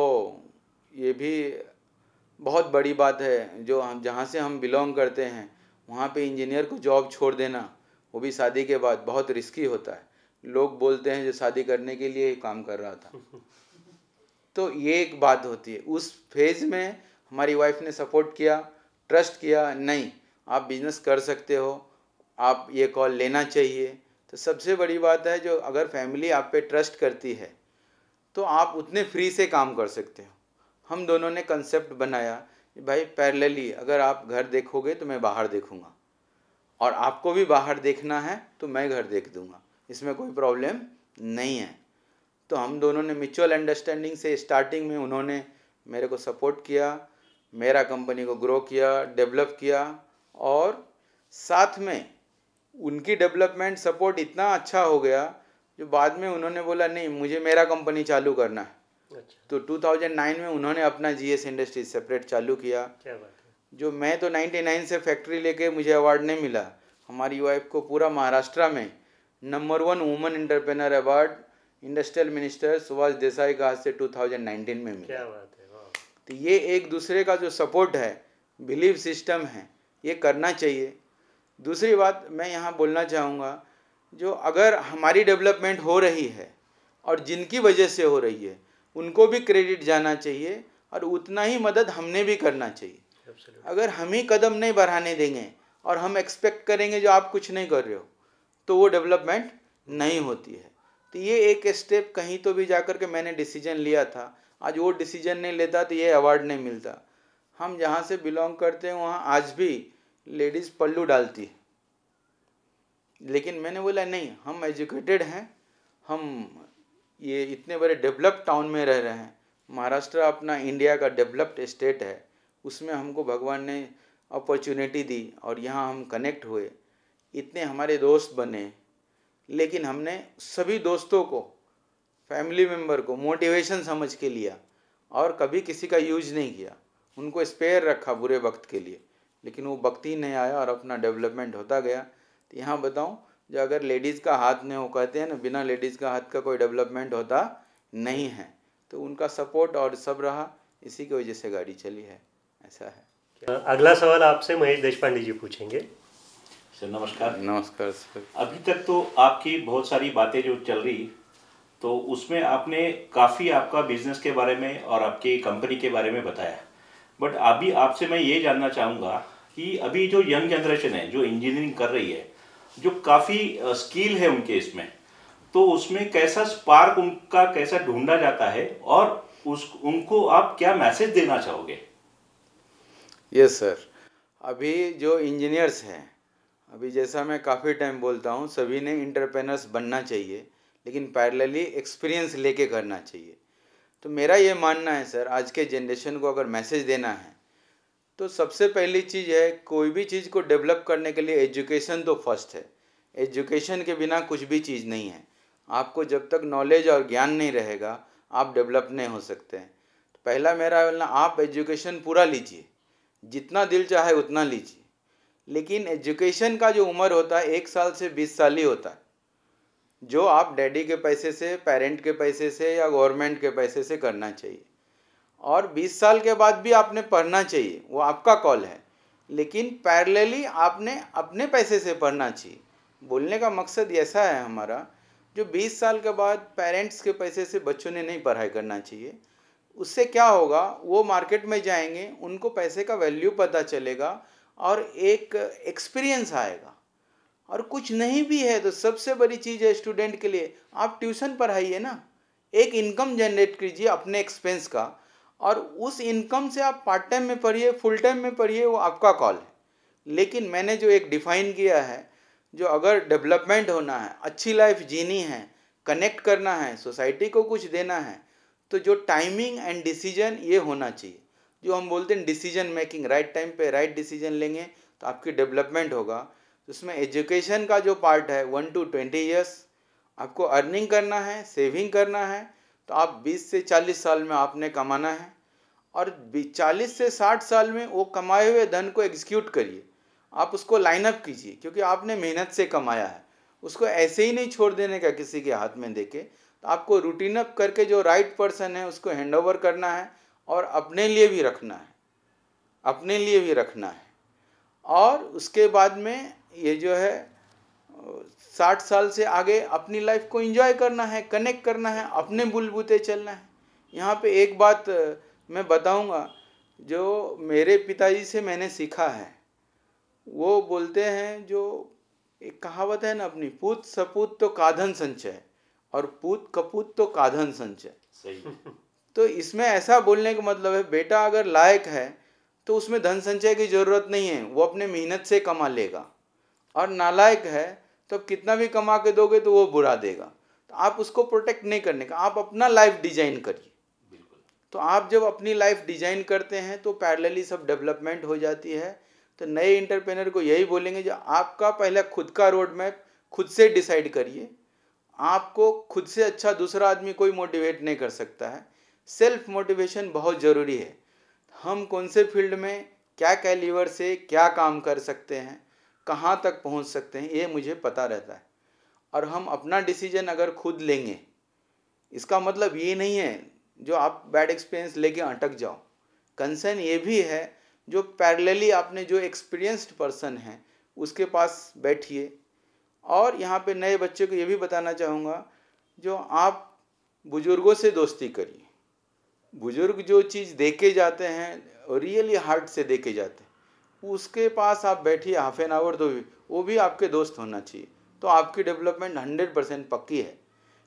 ये भी बहुत बड़ी बात है, जो हम जहाँ से हम बिलोंग करते हैं वहाँ पे इंजीनियर को जॉब छोड़ देना, वो भी शादी के बाद, बहुत रिस्की होता है। लोग बोलते हैं जो शादी करने के लिए काम कर रहा था। तो ये एक बात होती है। उस फेज़ में हमारी वाइफ ने सपोर्ट किया, ट्रस्ट किया, नहीं आप बिजनेस कर सकते हो, आप ये कॉल लेना चाहिए। तो सबसे बड़ी बात है, जो अगर फैमिली आप पे ट्रस्ट करती है तो आप उतने फ्री से काम कर सकते हो। हम दोनों ने कंसेप्ट बनाया कि भाई पैरेलली अगर आप घर देखोगे तो मैं बाहर देखूंगा, और आपको भी बाहर देखना है तो मैं घर देख दूंगा, इसमें कोई प्रॉब्लम नहीं है। तो हम दोनों ने म्यूचुअल अंडरस्टैंडिंग से, स्टार्टिंग में उन्होंने मेरे को सपोर्ट किया, मेरा कंपनी को ग्रो किया, डेवलप किया, और साथ में उनकी डेवलपमेंट सपोर्ट इतना अच्छा हो गया जो बाद में उन्होंने बोला नहीं मुझे मेरा कंपनी चालू करना है। अच्छा। तो 2009 में उन्होंने अपना जीएस इंडस्ट्रीज सेपरेट चालू किया। क्या बात है। जो मैं तो 99 से फैक्ट्री लेके मुझे अवार्ड नहीं मिला, हमारी वाइफ को पूरा महाराष्ट्र में number 1 woman entrepreneur award industrial minister Subhash Desai का आज से 2019 में मिला। क्या बात है, वाह। तो ये एक दूसरे का जो सपोर्ट है, बिलीव सिस्टम है, ये करना चाहिए। दूसरी बात मैं यहाँ बोलना चाहूँगा, जो अगर हमारी डेवलपमेंट हो रही है और जिनकी वजह से हो रही है उनको भी क्रेडिट जाना चाहिए, और उतना ही मदद हमने भी करना चाहिए। Absolutely. अगर हम ही कदम नहीं बढ़ाने देंगे और हम एक्सपेक्ट करेंगे जो आप कुछ नहीं कर रहे हो, तो वो डेवलपमेंट नहीं होती है। तो ये एक स्टेप कहीं तो भी जाकर के मैंने डिसीजन लिया था। आज वो डिसीजन नहीं लेता तो ये अवार्ड नहीं मिलता। हम जहाँ से बिलोंग करते हैं वहाँ आज भी लेडीज़ पल्लू डालती है, लेकिन मैंने बोला नहीं, हम एजुकेटेड हैं, हम ये इतने बड़े डेवलप्ड टाउन में रह रहे हैं। महाराष्ट्र अपना इंडिया का डेवलप्ड स्टेट है, उसमें हमको भगवान ने अपॉर्चुनिटी दी और यहाँ हम कनेक्ट हुए, इतने हमारे दोस्त बने। लेकिन हमने सभी दोस्तों को, फैमिली मेम्बर को मोटिवेशन समझ के लिया और कभी किसी का यूज नहीं किया, उनको स्पेयर रखा बुरे वक्त के लिए, लेकिन वो वक्त ही नहीं आया और अपना डेवलपमेंट होता गया। तो यहाँ बताऊँ, जो अगर लेडीज़ का हाथ में, वो कहते हैं ना, बिना लेडीज़ का हाथ का कोई डेवलपमेंट होता नहीं है, तो उनका सपोर्ट और सब रहा, इसी की वजह से गाड़ी चली है, ऐसा है। अगला सवाल आपसे महेश देशपांडे जी पूछेंगे। सर नमस्कार। नमस्कार सर। अभी तक तो आपकी बहुत सारी बातें जो चल रही, तो उसमें आपने काफ़ी आपका बिजनेस के बारे में और आपकी कंपनी के बारे में बताया, बट अभी आपसे मैं ये जानना चाहूँगा कि अभी जो यंग जनरेशन है जो इंजीनियरिंग कर रही है, जो काफ़ी स्किल है उनके इसमें, तो उसमें कैसा स्पार्क उनका कैसा ढूंढा जाता है और उनको आप क्या मैसेज देना चाहोगे? यस सर, अभी जो इंजीनियर्स हैं, अभी जैसा मैं काफ़ी टाइम बोलता हूँ, सभी ने इंटरप्रेनर्स बनना चाहिए, लेकिन पैरेलली एक्सपीरियंस लेके करना चाहिए। तो मेरा ये मानना है सर, आज के जनरेशन को अगर मैसेज देना है तो सबसे पहली चीज़ है, कोई भी चीज़ को डेवलप करने के लिए एजुकेशन तो फर्स्ट है। एजुकेशन के बिना कुछ भी चीज़ नहीं है। आपको जब तक नॉलेज और ज्ञान नहीं रहेगा, आप डेवलप नहीं हो सकते हैं। तो पहला मेरा बोलना, आप एजुकेशन पूरा लीजिए, जितना दिल चाहे उतना लीजिए, लेकिन एजुकेशन का जो उम्र होता है 1 साल से 20 साल ही होता है, जो आप डैडी के पैसे से, पेरेंट के पैसे से या गवर्नमेंट के पैसे से करना चाहिए। और 20 साल के बाद भी आपने पढ़ना चाहिए, वो आपका कॉल है, लेकिन पैरेलली आपने अपने पैसे से पढ़ना चाहिए। बोलने का मकसद ऐसा है हमारा, जो 20 साल के बाद पेरेंट्स के पैसे से बच्चों ने नहीं पढ़ाई करना चाहिए। उससे क्या होगा, वो मार्केट में जाएंगे, उनको पैसे का वैल्यू पता चलेगा और एक एक्सपीरियंस आएगा। और कुछ नहीं भी है तो सबसे बड़ी चीज़ है स्टूडेंट के लिए, आप ट्यूशन पढ़ाइए ना, एक इनकम जनरेट कीजिए अपने एक्सपेंस का, और उस इनकम से आप पार्ट टाइम में पढ़िए, फुल टाइम में पढ़िए, वो आपका कॉल है। लेकिन मैंने जो एक डिफ़ाइन किया है, जो अगर डेवलपमेंट होना है, अच्छी लाइफ जीनी है, कनेक्ट करना है, सोसाइटी को कुछ देना है, तो जो टाइमिंग एंड डिसीजन ये होना चाहिए। जो हम बोलते हैं डिसीजन मेकिंग, राइट टाइम पे राइट डिसीजन लेंगे तो आपकी डेवलपमेंट होगा। उसमें एजुकेशन का जो पार्ट है 1 to 20 ईयर्स, आपको अर्निंग करना है, सेविंग करना है, तो आप 20 से 40 साल में आपने कमाना है, और 40 से 60 साल में वो कमाए हुए धन को एग्जीक्यूट करिए, आप उसको लाइन अप कीजिए, क्योंकि आपने मेहनत से कमाया है, उसको ऐसे ही नहीं छोड़ देने का किसी के हाथ में देके। तो आपको रूटीन अप करके जो राइट पर्सन है उसको हैंड ओवर करना है, और अपने लिए भी रखना है, अपने लिए भी रखना है। और उसके बाद में ये जो है 60 साल से आगे अपनी लाइफ को एंजॉय करना है, कनेक्ट करना है, अपने बुलबुते चलना है। यहाँ पे एक बात मैं बताऊँगा, जो मेरे पिताजी से मैंने सीखा है, वो बोलते हैं, जो एक कहावत है ना अपनी, पूत सपूत तो काधन संचय और पूत कपूत तो काधन संचय। सही। तो इसमें ऐसा बोलने का मतलब है, बेटा अगर लायक है तो उसमें धन संचय की ज़रूरत नहीं है, वो अपने मेहनत से कमा लेगा, और नालायक है तो कितना भी कमा के दोगे तो वो बुरा देगा। तो आप उसको प्रोटेक्ट नहीं करने का, आप अपना लाइफ डिजाइन करिए। तो आप जब अपनी लाइफ डिजाइन करते हैं तो पैरेलली सब डेवलपमेंट हो जाती है। तो नए इंटरप्रेनर को यही बोलेंगे, जो आपका पहले खुद का रोड मैप खुद से डिसाइड करिए। आपको खुद से अच्छा दूसरा आदमी कोई मोटिवेट नहीं कर सकता है। सेल्फ मोटिवेशन बहुत ज़रूरी है। हम कौन से फील्ड में क्या कैलिबर से क्या काम कर सकते हैं, कहाँ तक पहुँच सकते हैं, ये मुझे पता रहता है। और हम अपना डिसीजन अगर खुद लेंगे, इसका मतलब ये नहीं है जो आप बैड एक्सपीरियंस लेके अटक जाओ। कंसर्न ये भी है, जो पैरेलली आपने जो एक्सपीरियंस्ड पर्सन है उसके पास बैठिए। और यहाँ पे नए बच्चे को ये भी बताना चाहूँगा, जो आप बुज़ुर्गों से दोस्ती करिए, बुजुर्ग जो चीज़ दे के जाते हैं रियली हार्ट से दे के जाते हैं, उसके पास आप बैठिए हाफ एन आवर तो वो भी आपके दोस्त होना चाहिए, तो आपकी डेवलपमेंट 100% पक्की है।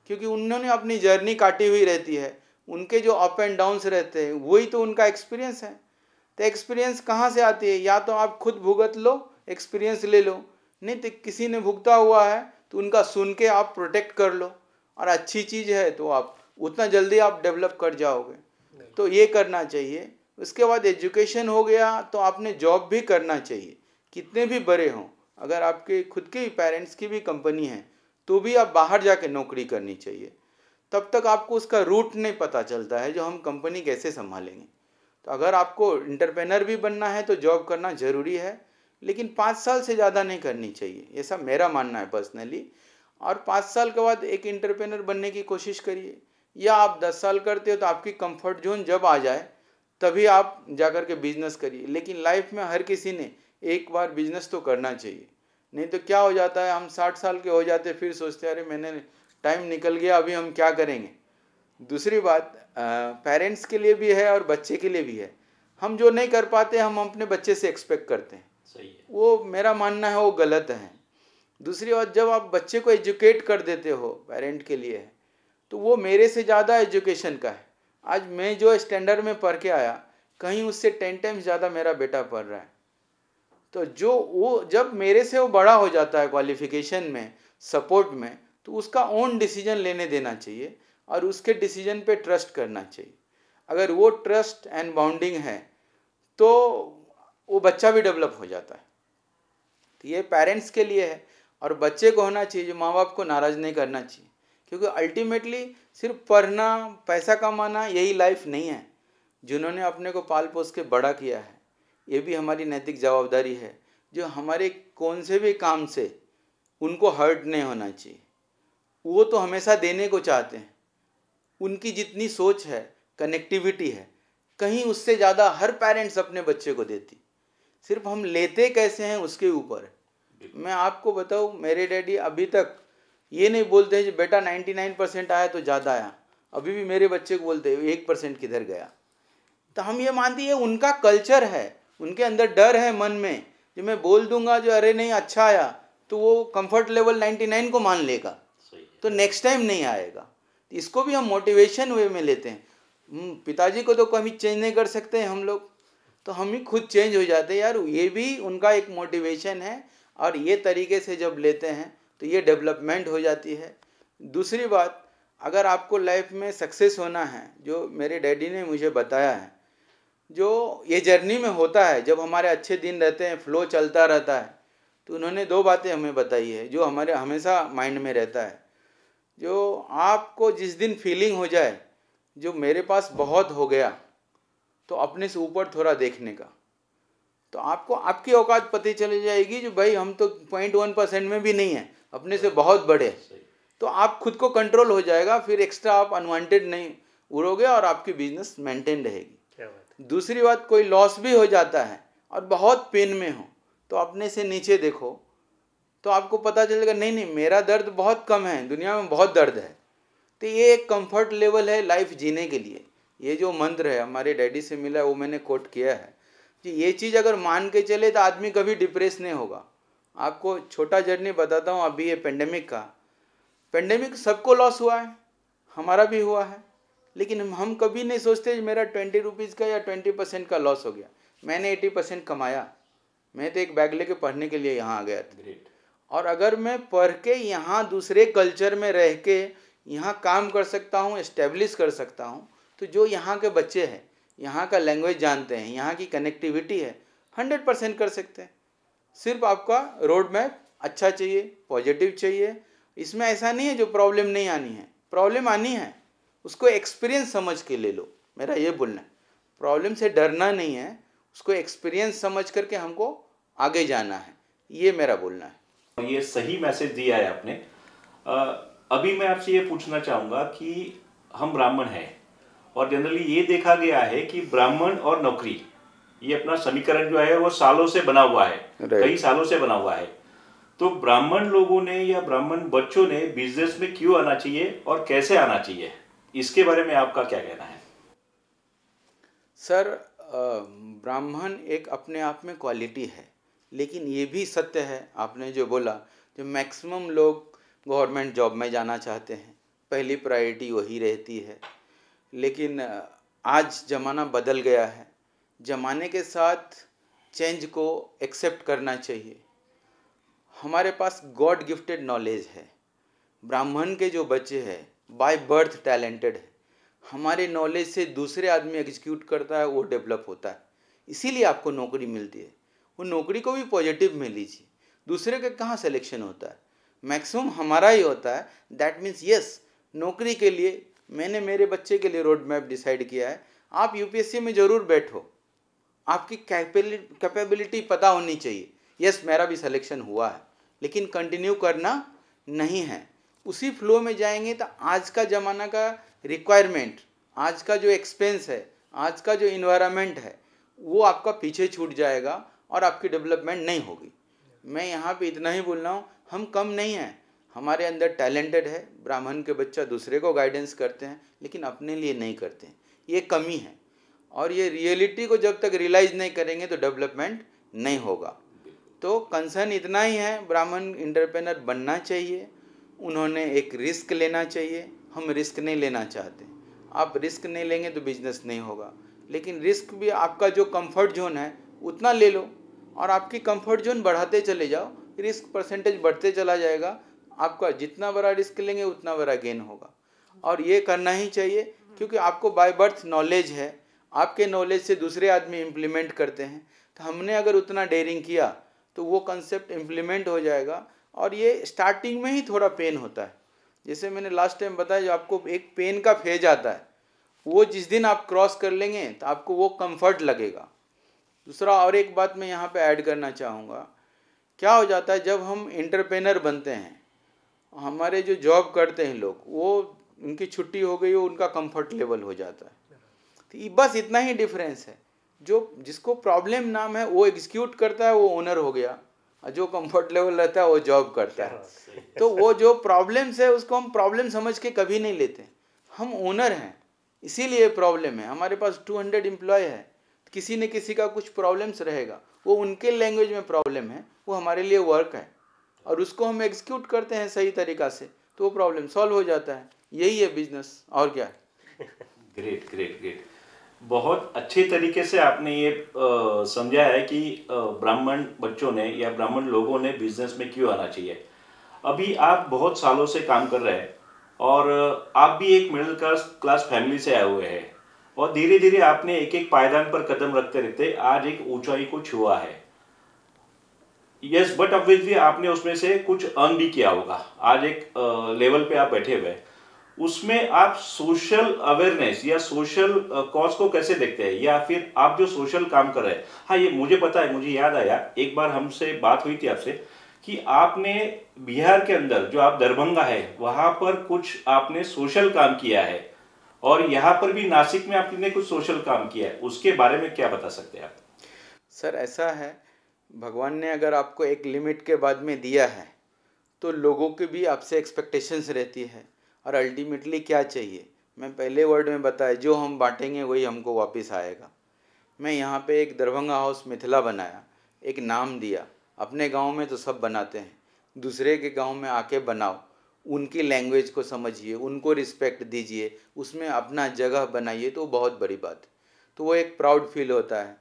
क्योंकि उन्होंने अपनी जर्नी काटी हुई रहती है, उनके जो अप एंड डाउन्स रहते हैं वही तो उनका एक्सपीरियंस है। तो एक्सपीरियंस कहाँ से आती है? या तो आप खुद भुगत लो, एक्सपीरियंस ले लो, नहीं तो किसी ने भुगता हुआ है तो उनका सुन के आप प्रोटेक्ट कर लो, और अच्छी चीज़ है तो आप उतना जल्दी आप डेवलप कर जाओगे। तो ये करना चाहिए। उसके बाद एजुकेशन हो गया तो आपने जॉब भी करना चाहिए, कितने भी बड़े हों। अगर आपके खुद के पेरेंट्स की भी कंपनी है तो भी आप बाहर जाके नौकरी करनी चाहिए, तब तक आपको उसका रूट नहीं पता चलता है जो हम कंपनी कैसे संभालेंगे। तो अगर आपको इंटरप्रेनर भी बनना है तो जॉब करना ज़रूरी है, लेकिन 5 साल से ज़्यादा नहीं करनी चाहिए, ऐसा मेरा मानना है पर्सनली। और 5 साल के बाद एक इंटरप्रेनर बनने की कोशिश करिए, या आप 10 साल करते हो तो आपकी कंफर्ट जोन जब आ जाए तभी आप जा कर के बिजनेस करिए। लेकिन लाइफ में हर किसी ने एक बार बिजनेस तो करना चाहिए, नहीं तो क्या हो जाता है, हम 60 साल के हो जाते फिर सोचते अरे मैंने टाइम निकल गया, अभी हम क्या करेंगे। दूसरी बात पेरेंट्स के लिए भी है और बच्चे के लिए भी है, हम जो नहीं कर पाते हम अपने बच्चे से एक्सपेक्ट करते हैं, सही है। वो मेरा मानना है वो गलत है। दूसरी बात, जब आप बच्चे को एजुकेट कर देते हो, पेरेंट के लिए है, तो वो मेरे से ज़्यादा एजुकेशन का है। आज मैं जो स्टैंडर्ड में पढ़ के आया, कहीं उससे 10 टाइम्स ज़्यादा मेरा बेटा पढ़ रहा है। तो जो वो जब मेरे से वो बड़ा हो जाता है क्वालिफिकेशन में, सपोर्ट में, तो उसका ओन डिसीजन लेने देना चाहिए और उसके डिसीजन पे ट्रस्ट करना चाहिए। अगर वो ट्रस्ट एंड बाउंडिंग है तो वो बच्चा भी डेवलप हो जाता है। तो ये पेरेंट्स के लिए है, और बच्चे को होना चाहिए जो माँ बाप को नाराज़ नहीं करना चाहिए, क्योंकि अल्टीमेटली सिर्फ पढ़ना पैसा कमाना यही लाइफ नहीं है। जिन्होंने अपने को पाल पोस के बड़ा किया है, ये भी हमारी नैतिक जवाबदारी है, जो हमारे कौन से भी काम से उनको हर्ट नहीं होना चाहिए। वो तो हमेशा देने को चाहते हैं, उनकी जितनी सोच है, कनेक्टिविटी है, कहीं उससे ज़्यादा हर पेरेंट्स अपने बच्चे को देती। सिर्फ हम लेते कैसे हैं उसके ऊपर है। मैं आपको बताऊँ, मेरे डैडी अभी तक ये नहीं बोलते हैं कि बेटा 99% आया तो ज़्यादा आया, अभी भी मेरे बच्चे को बोलते हैं 1% किधर गया। तो हम ये मानते हैं उनका कल्चर है, उनके अंदर डर है मन में, जो मैं बोल दूंगा जो अरे नहीं अच्छा आया, तो वो कंफर्ट लेवल 99 को मान लेगा, तो नेक्स्ट टाइम नहीं आएगा। इसको भी हम मोटिवेशन वे में लेते हैं। पिताजी को तो कभी चेंज नहीं कर सकते हैं हम लोग, तो हम ही खुद चेंज हो जाते हैं यार। ये भी उनका एक मोटिवेशन है, और ये तरीके से जब लेते हैं तो ये डेवलपमेंट हो जाती है। दूसरी बात, अगर आपको लाइफ में सक्सेस होना है, जो मेरे डैडी ने मुझे बताया है, जो ये जर्नी में होता है, जब हमारे अच्छे दिन रहते हैं, फ्लो चलता रहता है, तो उन्होंने 2 बातें हमें बताई है जो हमारे हमेशा माइंड में रहता है। जो आपको जिस दिन फीलिंग हो जाए जो मेरे पास बहुत हो गया, तो अपने से ऊपर थोड़ा देखने का, तो आपको आपकी औकात पता चली जाएगी जो भाई हम तो 0.1% में भी नहीं है, अपने से बहुत बड़े। तो आप खुद को कंट्रोल हो जाएगा, फिर एक्स्ट्रा आप अनवांटेड नहीं उड़ोगे और आपकी बिजनेस मेंटेन रहेगी। दूसरी बात, कोई लॉस भी हो जाता है और बहुत पेन में हो, तो अपने से नीचे देखो, तो आपको पता चलेगा नहीं नहीं मेरा दर्द बहुत कम है, दुनिया में बहुत दर्द है। तो ये एक कंफर्ट लेवल है लाइफ जीने के लिए। ये जो मंत्र है हमारे डैडी से मिला है, वो मैंने कोट किया है कि ये चीज़ अगर मान के चले तो आदमी कभी डिप्रेस नहीं होगा। आपको छोटा जर्नी बताता हूँ, अभी ये पेंडेमिक सबको लॉस हुआ है, हमारा भी हुआ है, लेकिन हम कभी नहीं सोचते मेरा 20 रुपीज़ का या 20% का लॉस हो गया। मैंने 80% कमाया। मैं तो एक बैग लेके पढ़ने के लिए यहाँ आ गया था, और अगर मैं पढ़ के यहाँ दूसरे कल्चर में रह के यहाँ काम कर सकता हूँ, इस्टेब्लिश कर सकता हूँ, तो जो यहाँ के बच्चे हैं, यहाँ का लैंग्वेज जानते हैं, यहाँ की कनेक्टिविटी है, 100% कर सकते हैं। सिर्फ आपका रोड मैप अच्छा चाहिए, पॉजिटिव चाहिए। इसमें ऐसा नहीं है जो प्रॉब्लम नहीं आनी है, प्रॉब्लम आनी है, उसको एक्सपीरियंस समझ के ले लो। मेरा ये बोलना है, प्रॉब्लम से डरना नहीं है, उसको एक्सपीरियंस समझ करके हमको आगे जाना है, ये मेरा बोलना है। ये सही मैसेज दिया है आपने। अभी मैं आपसे ये पूछना चाहूँगा कि हम ब्राह्मण हैं, और जनरली ये देखा गया है कि ब्राह्मण और नौकरी, ये अपना समीकरण जो है वो सालों से बना हुआ है, कई सालों से बना हुआ है। तो ब्राह्मण लोगों ने या ब्राह्मण बच्चों ने बिजनेस में क्यों आना चाहिए और कैसे आना चाहिए, इसके बारे में आपका क्या कहना है? सर ब्राह्मण एक अपने आप में क्वालिटी है, लेकिन ये भी सत्य है आपने जो बोला, जो मैक्सिमम लोग गवर्नमेंट जॉब में जाना चाहते हैं, पहली प्रायोरिटी वही रहती है। लेकिन आज ज़माना बदल गया है, ज़माने के साथ चेंज को एक्सेप्ट करना चाहिए। हमारे पास गॉड गिफ्टेड नॉलेज है। ब्राह्मण के जो बच्चे हैं बाय बर्थ टैलेंटेड है, हमारे नॉलेज से दूसरे आदमी एग्जीक्यूट करता है, वो डेवलप होता है, इसीलिए आपको नौकरी मिलती है। वो नौकरी को भी पॉजिटिव में लीजिए, दूसरे का कहाँ सिलेक्शन होता है, मैक्सिमम हमारा ही होता है। दैट मीन्स यस, नौकरी के लिए मैंने मेरे बच्चे के लिए रोड मैप डिसाइड किया है। आप यूपीएससी में ज़रूर बैठो, आपकी कैपेबिलिटी पता होनी चाहिए। यस, मेरा भी सिलेक्शन हुआ है, लेकिन कंटिन्यू करना नहीं है। उसी फ्लो में जाएंगे तो आज का ज़माना का रिक्वायरमेंट, आज का जो एक्सपेंस है, आज का जो इन्वायरमेंट है, वो आपका पीछे छूट जाएगा और आपकी डेवलपमेंट नहीं होगी। मैं यहाँ पे इतना ही बोल रहा हूँ, हम कम नहीं हैं, हमारे अंदर टैलेंटेड है। ब्राह्मण के बच्चा दूसरे को गाइडेंस करते हैं, लेकिन अपने लिए नहीं करते हैं, ये कमी है। और ये रियलिटी को जब तक रियलाइज़ नहीं करेंगे तो डेवलपमेंट नहीं होगा। तो कंसर्न इतना ही है, ब्राह्मण एंटरप्रेन्योर बनना चाहिए, उन्होंने एक रिस्क लेना चाहिए। हम रिस्क नहीं लेना चाहते, आप रिस्क नहीं लेंगे तो बिजनेस नहीं होगा। लेकिन रिस्क भी आपका जो कंफर्ट जोन है उतना ले लो, और आपकी कंफर्ट जोन बढ़ाते चले जाओ, रिस्क परसेंटेज बढ़ते चला जाएगा। आपका जितना बड़ा रिस्क लेंगे उतना बड़ा गेन होगा, और ये करना ही चाहिए, क्योंकि आपको बाय बर्थ नॉलेज है। आपके नॉलेज से दूसरे आदमी इम्प्लीमेंट करते हैं, तो हमने अगर उतना डेयरिंग किया तो वो कंसेप्ट इम्प्लीमेंट हो जाएगा। और ये स्टार्टिंग में ही थोड़ा पेन होता है, जैसे मैंने लास्ट टाइम बताया, जो आपको एक पेन का फेज आता है, वो जिस दिन आप क्रॉस कर लेंगे तो आपको वो कंफर्ट लगेगा। दूसरा और एक बात मैं यहाँ पे ऐड करना चाहूँगा, क्या हो जाता है जब हम एंटरप्रेन्योर बनते हैं, हमारे जो जॉब करते हैं लोग, वो उनकी छुट्टी हो गई, वो उनका कंफर्ट लेवल हो जाता है। तो बस इतना ही डिफरेंस है, जो जिसको प्रॉब्लम नाम है वो एग्जीक्यूट करता है, वो ओनर हो गया, और जो कंफर्ट लेवल रहता है वो जॉब करता है। तो वो जो प्रॉब्लम्स है उसको हम प्रॉब्लम समझ के कभी नहीं लेते, हम ओनर हैं, इसीलिए प्रॉब्लम है। हमारे पास 200 एम्प्लॉय है, किसी न किसी का कुछ प्रॉब्लम्स रहेगा, वो उनके लैंग्वेज में प्रॉब्लम है, वो हमारे लिए वर्क है, और उसको हम एग्जीक्यूट करते हैं सही तरीक़ा से, तो वो प्रॉब्लम सॉल्व हो जाता है। यही है बिजनेस, और क्या है। ग्रेट ग्रेट ग्रेट, बहुत अच्छे तरीके से आपने ये समझाया है कि ब्राह्मण बच्चों ने या ब्राह्मण लोगों ने बिजनेस में क्यों आना चाहिए। अभी आप बहुत सालों से काम कर रहे हैं, और आप भी एक मिडिल क्लास फैमिली से आए हुए हैं, और धीरे धीरे आपने एक एक पायदान पर कदम रखते रखते आज एक ऊंचाई को छुआ है। यस, बट ऑब्वियसली आपने उसमें से कुछ अर्न भी किया होगा, आज एक लेवल पे आप बैठे हुए हैं। उसमें आप सोशल अवेयरनेस या सोशल कॉज को कैसे देखते हैं, या फिर आप जो सोशल काम कर रहे हैं। हाँ, ये मुझे पता है, मुझे याद आया, एक बार हमसे बात हुई थी आपसे कि आपने बिहार के अंदर जो आप दरभंगा है वहां पर कुछ आपने सोशल काम किया है, और यहाँ पर भी नासिक में आपने कुछ सोशल काम किया है, उसके बारे में क्या बता सकते हैं आप। सर ऐसा है, भगवान ने अगर आपको एक लिमिट के बाद में दिया है, तो लोगों की भी आपसे एक्सपेक्टेशंस रहती है, और अल्टीमेटली क्या चाहिए, मैं पहले वर्ड में बताया, जो हम बांटेंगे वही हमको वापस आएगा। मैं यहाँ पे एक दरभंगा हाउस मिथिला बनाया, एक नाम दिया। अपने गांव में तो सब बनाते हैं, दूसरे के गांव में आके बनाओ, उनकी लैंग्वेज को समझिए, उनको रिस्पेक्ट दीजिए, उसमें अपना जगह बनाइए, तो बहुत बड़ी बात है। तो वो एक प्राउड फील होता है।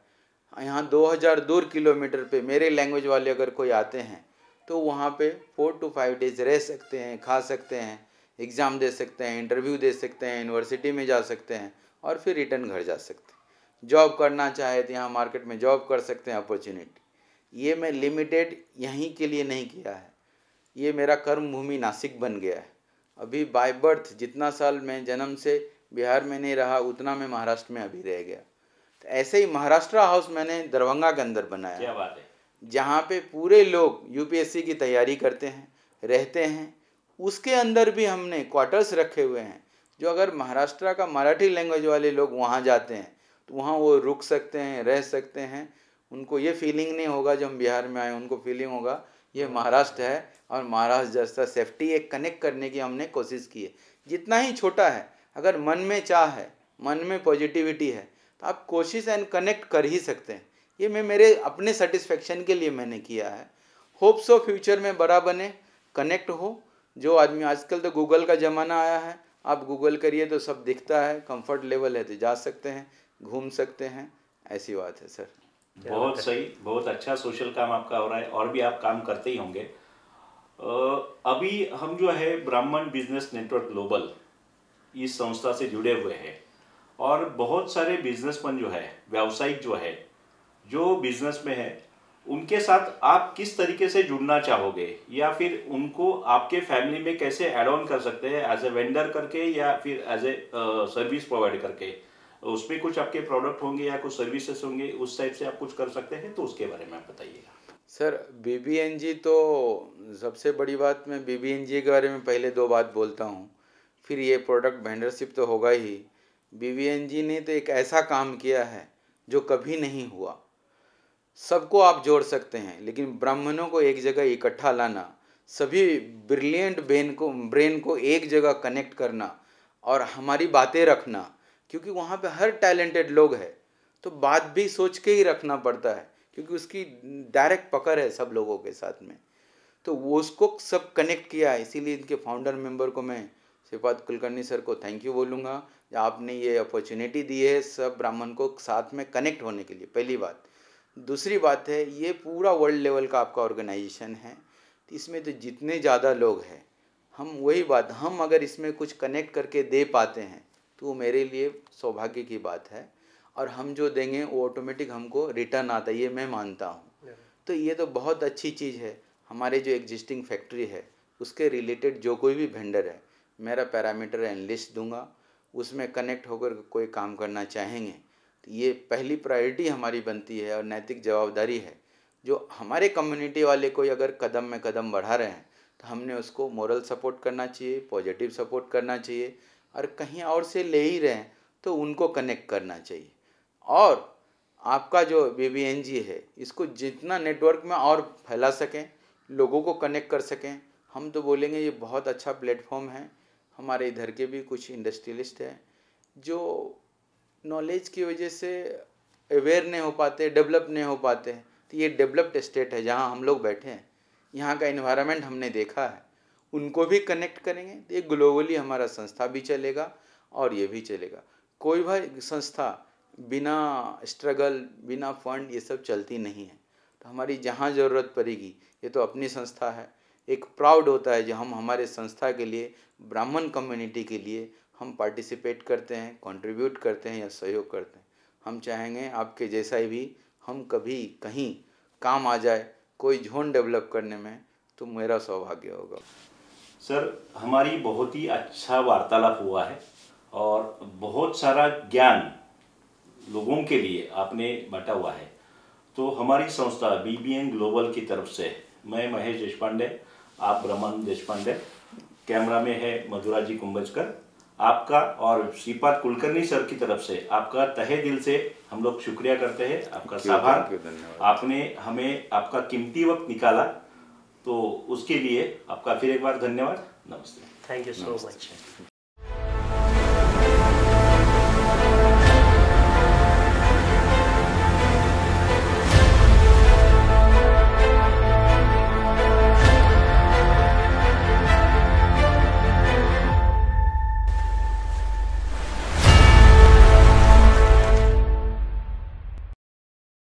यहाँ 2000 किलोमीटर पे मेरे लैंग्वेज वाले अगर कोई आते हैं, तो वहाँ पे 4 to 5 डेज रह सकते हैं, खा सकते हैं, एग्ज़ाम दे सकते हैं, इंटरव्यू दे सकते हैं, यूनिवर्सिटी में जा सकते हैं, और फिर रिटर्न घर जा सकते हैं। जॉब करना चाहे तो यहाँ मार्केट में जॉब कर सकते हैं, अपॉर्चुनिटी। ये मैं लिमिटेड यहीं के लिए नहीं किया है, ये मेरा कर्म भूमि नासिक बन गया है। अभी बाय बर्थ जितना साल मैं जन्म से बिहार में नहीं रहा, उतना मैं महाराष्ट्र में अभी रह गया। तो ऐसे ही महाराष्ट्र हाउस मैंने दरभंगा के अंदर बनाया। क्या बात है। जहाँ पे पूरे लोग यूपीएससी की तैयारी करते हैं, रहते हैं। उसके अंदर भी हमने क्वार्टर्स रखे हुए हैं, जो अगर महाराष्ट्र का मराठी लैंग्वेज वाले लोग वहाँ जाते हैं तो वहाँ वो रुक सकते हैं, रह सकते हैं। उनको ये फीलिंग नहीं होगा जब हम बिहार में आए, उनको फीलिंग होगा ये महाराष्ट्र है, और महाराष्ट्र जैसा सेफ्टी एक कनेक्ट करने की हमने कोशिश की है। जितना ही छोटा है, अगर मन में चाह है, मन में पॉजिटिविटी है, तो आप कोशिश एंड कनेक्ट कर ही सकते हैं। ये मैं मेरे अपने सेटिस्फेक्शन के लिए मैंने किया है। होप सो फ्यूचर में बड़ा बने, कनेक्ट हो। जो आदमी, आजकल तो गूगल का ज़माना आया है, आप गूगल करिए तो सब दिखता है, कंफर्ट लेवल है तो जा सकते हैं, घूम सकते हैं, ऐसी बात है सर। बहुत सही, बहुत अच्छा सोशल काम आपका हो रहा है और भी आप काम करते ही होंगे। अभी हम जो है ब्राह्मण बिजनेस नेटवर्क ग्लोबल इस संस्था से जुड़े हुए हैं और बहुत सारे बिजनेसमैन जो है, व्यावसायिक जो है, जो बिजनेस में है, उनके साथ आप किस तरीके से जुड़ना चाहोगे या फिर उनको आपके फैमिली में कैसे ऐड ऑन कर सकते हैं, एज ए वेंडर करके या फिर एज ए सर्विस प्रोवाइड करके? उसमें कुछ आपके प्रोडक्ट होंगे या कुछ सर्विसेज होंगे, उस टाइप से आप कुछ कर सकते हैं, तो उसके बारे में आप बताइएगा। सर BBNG तो सबसे बड़ी बात, मैं BBNG के बारे में पहले 2 बात बोलता हूँ, फिर ये प्रोडक्ट वेंडरशिप तो होगा ही। BBNG ने तो एक ऐसा काम किया है जो कभी नहीं हुआ। सबको आप जोड़ सकते हैं, लेकिन ब्राह्मणों को एक जगह इकट्ठा लाना, सभी ब्रिलियंट ब्रेन को एक जगह कनेक्ट करना और हमारी बातें रखना, क्योंकि वहाँ पे हर टैलेंटेड लोग हैं, तो बात भी सोच के ही रखना पड़ता है, क्योंकि उसकी डायरेक्ट पकड़ है सब लोगों के साथ में। तो वो उसको सब कनेक्ट किया है, इसीलिए इनके फाउंडर मेंबर को मैं श्रीपाद कुलकर्णी सर को थैंक यू बोलूँगा, आपने ये अपॉर्चुनिटी दी है सब ब्राह्मण को साथ में कनेक्ट होने के लिए, पहली बात। दूसरी बात है, ये पूरा वर्ल्ड लेवल का आपका ऑर्गेनाइजेशन है, तो इसमें तो जितने ज़्यादा लोग हैं, हम अगर इसमें कुछ कनेक्ट करके दे पाते हैं तो वो मेरे लिए सौभाग्य की बात है, और हम जो देंगे वो ऑटोमेटिक हमको रिटर्न आता है, ये मैं मानता हूँ। तो ये तो बहुत अच्छी चीज़ है। हमारे जो एग्जिस्टिंग फैक्ट्री है उसके रिलेटेड जो कोई भी वेंडर है, मेरा पैरामीटर एंड लिस्ट दूंगा, उसमें कनेक्ट होकर कोई काम करना चाहेंगे तो ये पहली प्रायोरिटी हमारी बनती है और नैतिक जवाबदारी है। जो हमारे कम्युनिटी वाले कोई अगर कदम में कदम बढ़ा रहे हैं तो हमने उसको मोरल सपोर्ट करना चाहिए, पॉजिटिव सपोर्ट करना चाहिए, और कहीं और से ले ही रहे हैं तो उनको कनेक्ट करना चाहिए। और आपका जो BBNG है, इसको जितना नेटवर्क में और फैला सकें, लोगों को कनेक्ट कर सकें, हम तो बोलेंगे ये बहुत अच्छा प्लेटफॉर्म है। हमारे इधर के भी कुछ इंडस्ट्रियलिस्ट हैं जो नॉलेज की वजह से अवेयर नहीं हो पाते, डेवलप नहीं हो पाते हैं, तो ये डेवलप्ड स्टेट है जहाँ हम लोग बैठे हैं, यहाँ का इन्वायरमेंट हमने देखा है, उनको भी कनेक्ट करेंगे तो ये ग्लोबली हमारा संस्था भी चलेगा और ये भी चलेगा। कोई भी संस्था बिना स्ट्रगल, बिना फंड, ये सब चलती नहीं है। तो हमारी जहाँ ज़रूरत पड़ेगी, ये तो अपनी संस्था है, एक प्राउड होता है जो हम हमारे संस्था के लिए, ब्राह्मण कम्युनिटी के लिए हम पार्टिसिपेट करते हैं, कंट्रीब्यूट करते हैं या सहयोग करते हैं। हम चाहेंगे आपके जैसा ही भी हम कभी कहीं काम आ जाए कोई जोन डेवलप करने में, तो मेरा सौभाग्य होगा। सर, हमारी बहुत ही अच्छा वार्तालाप हुआ है और बहुत सारा ज्ञान लोगों के लिए आपने बांटा हुआ है। तो हमारी संस्था BBN ग्लोबल की तरफ से मैं महेश देशपांडे, आप ब्रह्मन देशपांडे, कैमरा में है मधुरा जी कुंभजकर, आपका और श्रीपाद कुलकर्णी सर की तरफ से आपका तहे दिल से हम लोग शुक्रिया करते हैं, आपका आभार। आपने हमें आपका कीमती वक्त निकाला, तो उसके लिए आपका फिर एक बार धन्यवाद। नमस्ते। Thank you so much.